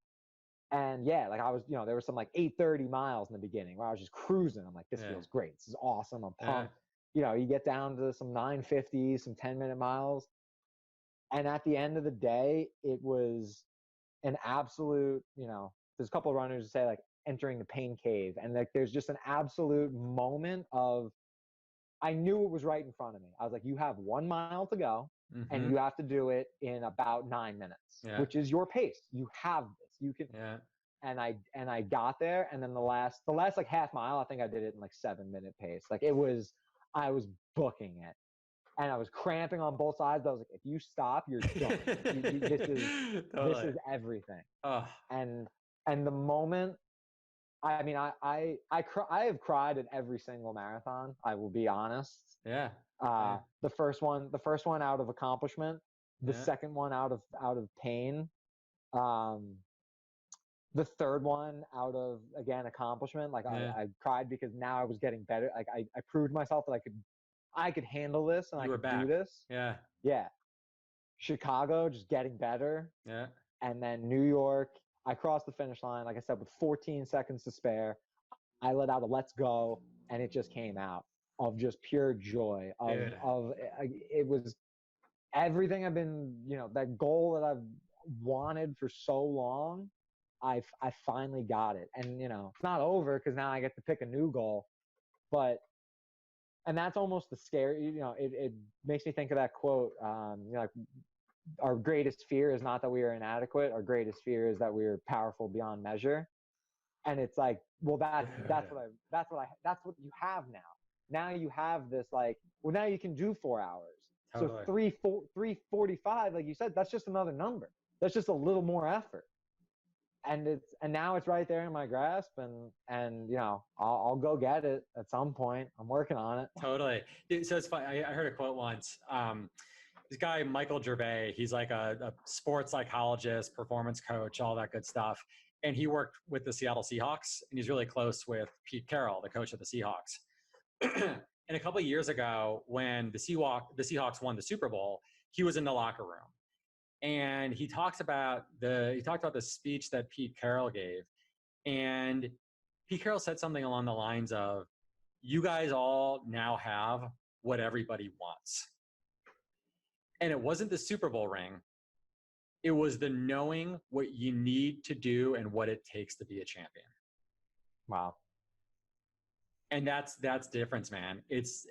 S1: yeah, like I was, there was some like 830 miles in the beginning where I was just cruising. I'm like, this feels great. This is awesome. I'm pumped. You get down to some 950, some 10-minute miles. And at the end of the day, it was an absolute, there's a couple of runners who say like entering the pain cave. And like, there's just an absolute moment of, I knew it was right in front of me. I was like, you have 1 mile to go and you have to do it in about 9 minutes, which is your pace. You have this, you can. And I got there. And then the last like half mile, I think I did it in like 7-minute pace. Like I was booking it. And I was cramping on both sides. But I was like, if you stop, you're done. This is everything. And the moment, I mean, I have cried at every single marathon. I will be honest.
S3: Yeah.
S1: The first one out of accomplishment. The second one out of pain. The third one out of, again, accomplishment. Like I cried because now I was getting better. Like I proved myself that I could handle this and I could do this.
S3: Yeah.
S1: Yeah. Chicago, just getting better.
S3: Yeah.
S1: And then New York, I crossed the finish line, like I said, with 14 seconds to spare. I let out a let's go, and it just came out of just pure joy. It was everything I've been, that goal that I've wanted for so long. I finally got it. And, it's not over because now I get to pick a new goal. And that's almost the scary, it makes me think of that quote, like, our greatest fear is not that we are inadequate. Our greatest fear is that we are powerful beyond measure. And it's like, well, that's what you have now. Now you have this, like, well, now you can do 4 hours. Totally. So 3:45, like you said, that's just another number. That's just a little more effort. And now it's right there in my grasp, and I'll go get it at some point. I'm working on it.
S3: Totally. So it's funny. I heard a quote once. This guy, Michael Gervais, he's like a sports psychologist, performance coach, all that good stuff. And he worked with the Seattle Seahawks, and he's really close with Pete Carroll, the coach of the Seahawks. And a couple of years ago, when the Seahawks won the Super Bowl, he was in the locker room. And he talked about the speech that Pete Carroll gave. And Pete Carroll said something along the lines of, you guys all now have what everybody wants. And it wasn't the Super Bowl ring. It was the knowing what you need to do and what it takes to be a champion.
S1: Wow.
S3: And that's the difference, man. It's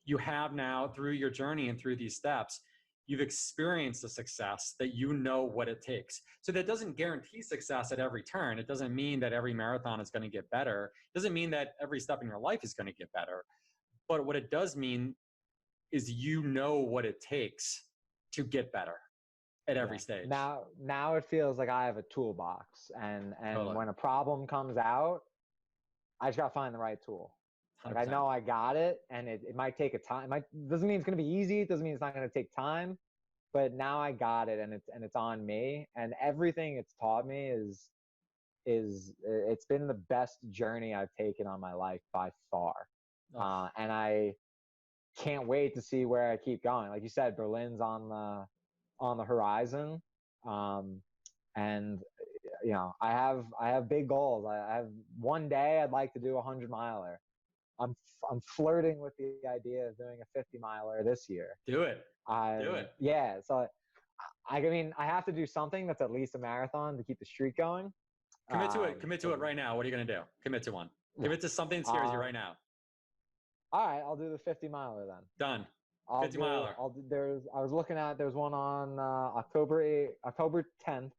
S3: you have now, through your journey and through these steps, you've experienced the success that you know what it takes. So that doesn't guarantee success at every turn. It doesn't mean that every marathon is going to get better. It doesn't mean that every step in your life is going to get better. But what it does mean is you know what it takes to get better at every stage.
S1: Now it feels like I have a toolbox, and
S3: Totally.
S1: When a problem comes out, I just got to find the right tool. Like
S3: 100%.
S1: I know I got it, and it might take a time. Doesn't mean it's going to be easy. It doesn't mean it's not going to take time. But now I got it, and it's on me. And everything it's taught me is it's been the best journey I've taken on my life by far. And I can't wait to see where I keep going. Like you said, Berlin's on the horizon. And I have big goals. I have one day I'd like to do a 100-miler. I'm flirting with the idea of doing a 50-miler this year.
S3: Do it. Do it.
S1: Yeah. So I mean, I have to do something that's at least a marathon to keep the streak going.
S3: Commit to it. Commit to it right now. What are you going to do? Commit to one. Commit to something that scares you right now.
S1: All right, I'll do the 50-miler then.
S3: Done. 50-miler.
S1: I was looking at, there's one on October 10th.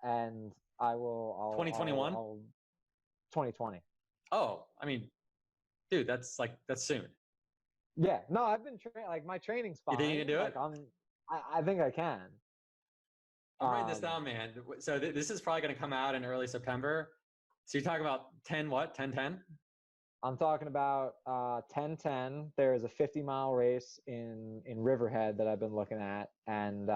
S1: and I will.
S3: 2021.
S1: 2020.
S3: Oh, I mean, dude, that's soon.
S1: Yeah, no, I've been training. Like my training's fine.
S3: You think you can do
S1: like,
S3: it?
S1: I think I can.
S3: I'm writing this down, man. So this is probably going to come out in early September. So you're talking about 10 what? 10-10?
S1: I'm talking about 10-10. There is a 50-mile race in Riverhead that I've been looking at, and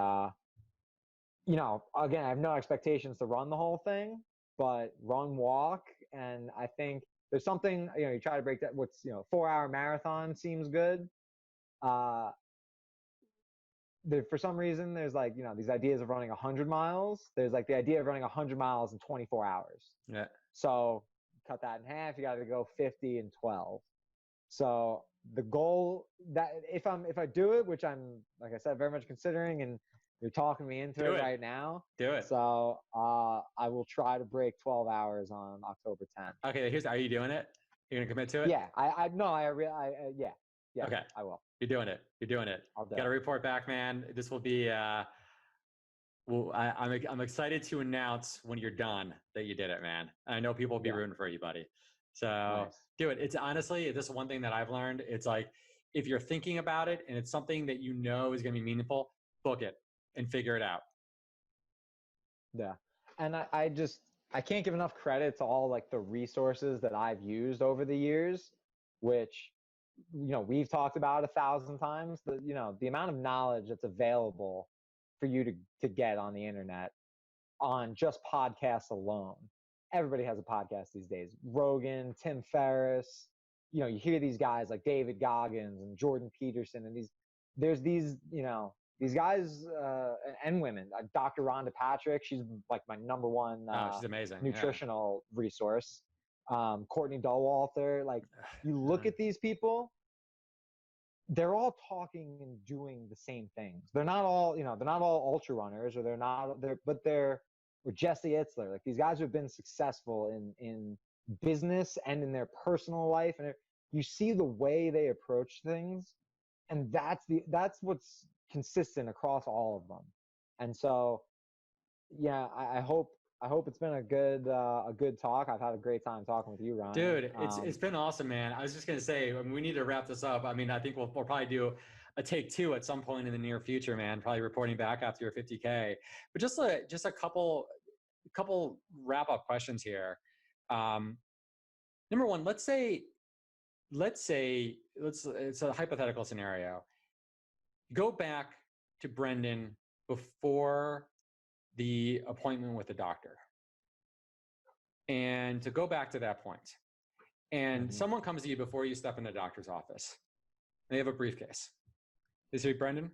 S1: you know, again, I have no expectations to run the whole thing, but run, walk, and I think there's something, you know, you try to break that. What's, you know, 4-hour marathon seems good. For some reason, there's like, you know, these ideas of running 100 miles. There's like the idea of running 100 miles in 24 hours.
S3: Yeah.
S1: So cut that in half. You got to go 50 and 12. So the goal that if I do it, which I'm, like I said, very much considering, and you're talking me into it right now.
S3: Do it.
S1: So I will try to break 12 hours on October 10th.
S3: Okay, are you doing it? You're gonna commit to it?
S1: Yeah, yeah.
S3: Okay,
S1: I will.
S3: You're doing it. You're doing it.
S1: I'll do
S3: Got to
S1: it.
S3: report back, man. This will be. Well, I'm excited to announce when you're done that you did it, man. I know people will be rooting for you, buddy. So
S1: Nice.
S3: do it. It's honestly, this is one thing that I've learned. It's like, if you're thinking about it and it's something that you know is going to be meaningful, book it and figure it out.
S1: Yeah. And I can't give enough credit to all like the resources that I've used over the years, which, you know, we've talked about 1,000 times. You know, the amount of knowledge that's available for you to get on the internet on just podcasts alone. Everybody has a podcast these days. Rogan, Tim Ferriss, you know, you hear these guys like David Goggins and Jordan Peterson, and there's these, you know, these guys and women. Dr. Rhonda Patrick, she's like my number one
S3: she's amazing.
S1: nutritional resource. Courtney Dowalter, like you look at these people, they're all talking and doing the same things. They're not all, you know, they're not all ultra runners, or or Jesse Itzler. Like these guys have been successful in business and in their personal life, and you see the way they approach things, and that's what's consistent across all of them. And so, yeah, I hope it's been a good talk. I've had a great time talking with you, Ryan.
S3: Dude, it's been awesome, man. I was just gonna say, I mean, we need to wrap this up. I mean, I think we'll probably do a take 2 at some point in the near future, man. Probably reporting back after your 50K. But just a couple wrap up questions here. Number one, let's say it's a hypothetical scenario. Go back to Brendan before the appointment with the doctor. And to go back to that point, and someone comes to you before you step in the doctor's office. They have a briefcase. They say, Brendan,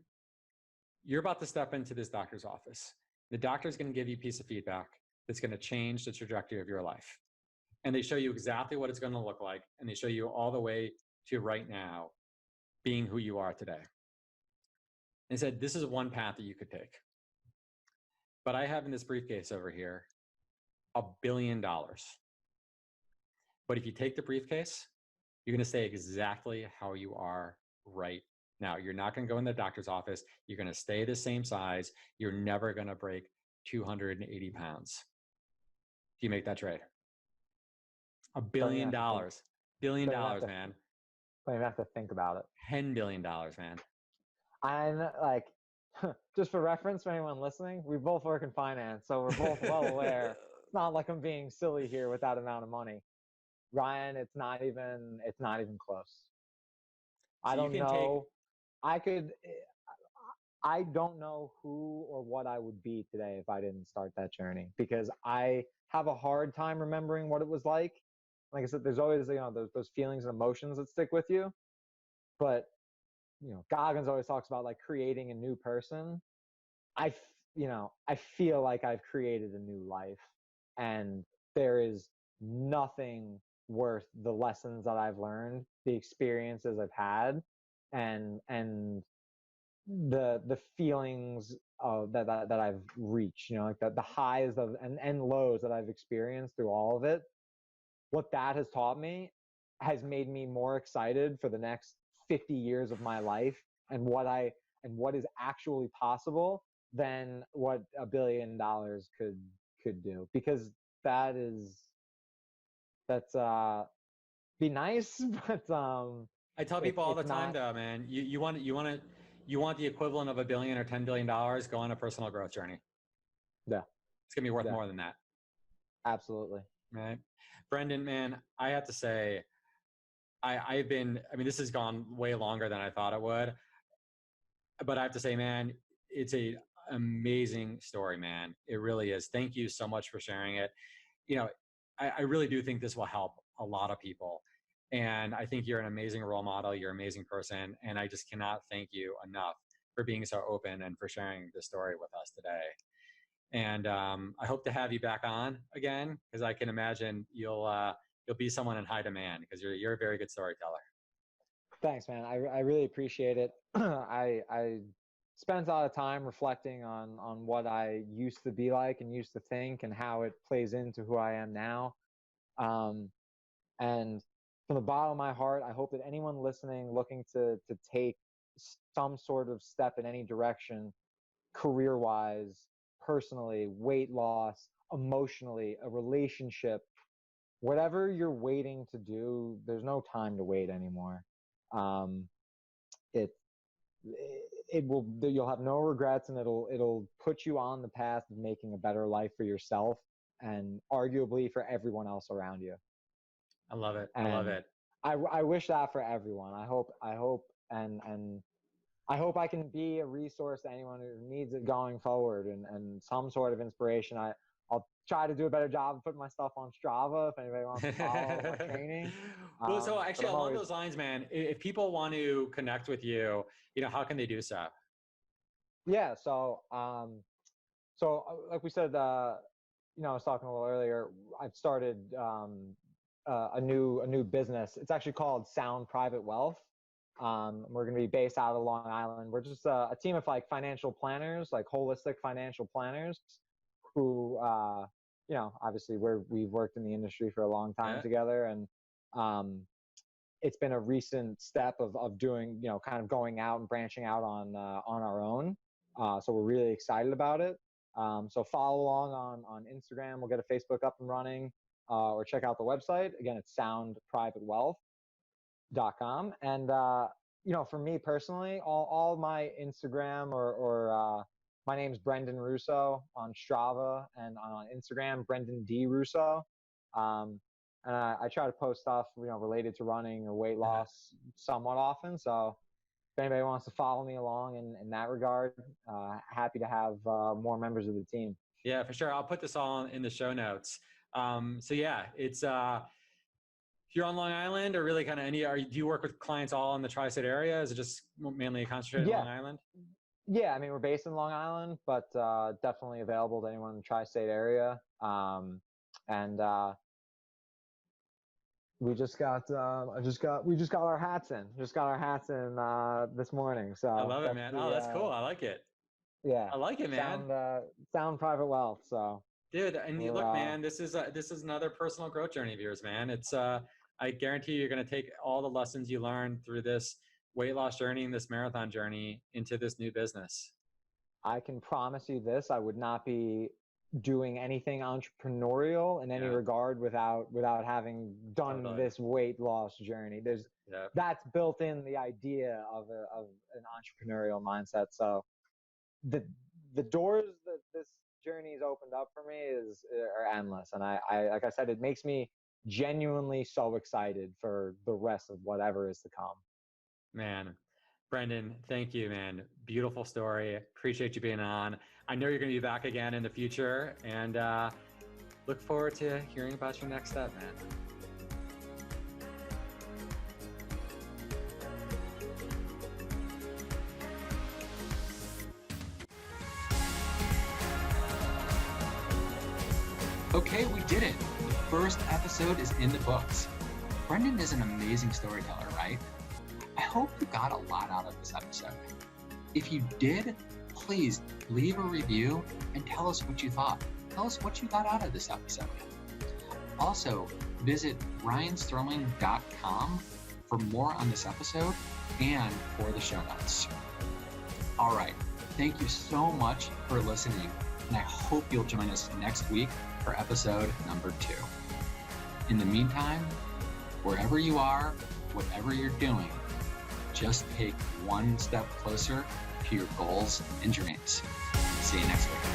S3: you're about to step into this doctor's office. The doctor's going to give you a piece of feedback that's going to change the trajectory of your life. And they show you exactly what it's going to look like. And they show you all the way to right now, being who you are today. And said, this is one path that you could take. But I have in this briefcase over here $1 billion. But if you take the briefcase, you're going to stay exactly how you are right now. You're not going to go in the doctor's office. You're going to stay the same size. You're never going to break 280 pounds. Do you make that trade? $1 billion. $1 billion, man.
S1: I don't even have to think about it.
S3: $10 billion, man.
S1: I'm like, just for reference for anyone listening, we both work in finance, so we're both well aware. It's not like I'm being silly here with that amount of money. Ryan, it's not even close. So I don't know. I don't know who or what I would be today if I didn't start that journey, because I have a hard time remembering what it was like. Like I said, there's always, you know, those feelings and emotions that stick with you. But, you know, Goggins always talks about like creating a new person. I feel like I've created a new life, and there is nothing worth the lessons that I've learned, the experiences I've had, and the feelings that I've reached, you know, like the highs and lows that I've experienced through all of it. What that has taught me has made me more excited for the next 50 years of my life and what is actually possible than what $1 billion could do, because that's be nice, but
S3: I tell people all the time though, man, you want the equivalent of $1 billion or $10 billion, go on a personal growth journey.
S1: Yeah.
S3: It's gonna be worth more than that.
S1: Absolutely.
S3: Right. Brendan, man, I have to say, this has gone way longer than I thought it would, but I have to say, man, it's a amazing story, man. It really is. Thank you so much for sharing it. You know, I really do think this will help a lot of people. And I think you're an amazing role model. You're an amazing person. And I just cannot thank you enough for being so open and for sharing this story with us today. And I hope to have you back on again, because I can imagine you'll be someone in high demand, because you're a very good storyteller.
S1: Thanks, man. I really appreciate it. I spent a lot of time reflecting on what I used to be like and used to think, and how it plays into who I am now. And from the bottom of my heart, I hope that anyone listening, looking to take some sort of step in any direction, career-wise, personally, weight loss, emotionally, a relationship, whatever you're waiting to do, there's no time to wait anymore. You'll have no regrets, and it'll put you on the path of making a better life for yourself and arguably for everyone else around you.
S3: I love it.
S1: And
S3: I love it.
S1: I wish that for everyone. I hope I hope I can be a resource to anyone who needs it going forward, and some sort of inspiration. I'll try to do a better job of putting my stuff on Strava if anybody wants to follow my training.
S3: Well, so actually along those lines, man, if people want to connect with you, how can they do so?
S1: Yeah. So like we said, I was talking a little earlier, I've started a new business. It's actually called Sound Private Wealth. We're going to be based out of Long Island. We're just a team of like financial planners, like holistic financial planners who, obviously we've worked in the industry for a long time together. And it's been a recent step of doing, kind of going out and branching out on our own. So we're really excited about it. So follow along on Instagram. We'll get a Facebook up and running, or check out the website. Again, it's soundprivatewealth.com. And, for me personally, all my Instagram or my name's Brendan Russo on Strava, and on Instagram, Brendan D. Russo. And I try to post stuff, related to running or weight loss somewhat often. So if anybody wants to follow me along in that regard, happy to have more members of the team.
S3: Yeah, for sure. I'll put this all in the show notes. So yeah, it's if you're on Long Island, or really kind of do you work with clients all in the tri-state area? Is it just mainly concentrated in Long Island?
S1: Yeah, we're based in Long Island, but definitely available to anyone in the tri-state area. We just got our hats in. This morning. So
S3: I love it, man. That's cool. I like it.
S1: Yeah,
S3: I like it, man.
S1: Sound Private Wealth. So,
S3: dude, and look, man, this is another personal growth journey of yours, man. It's I guarantee you're going to take all the lessons you learned through this weight loss journey and this marathon journey into this new business.
S1: I can promise you this: I would not be doing anything entrepreneurial in any regard without having done this weight loss journey. That's built in the idea of an entrepreneurial mindset. So the doors that this journey has opened up for me are endless. And I like I said, it makes me genuinely so excited for the rest of whatever is to come.
S3: Man, Brendan, thank you, man. Beautiful story. Appreciate you being on. I know you're going to be back again in the future, and look forward to hearing about your next step, man. Okay, we did it. The first episode is in the books. Brendan is an amazing storyteller, right? I hope you got a lot out of this episode. If you did, please leave a review and tell us what you thought. Tell us what you got out of this episode. Also, visit ryansterling.com for more on this episode and for the show notes. All right. Thank you so much for listening.
S2: and I hope you'll join us next week for episode number 2. In the meantime, wherever you are, whatever you're doing, just take one step closer to your goals and dreams. See you next week.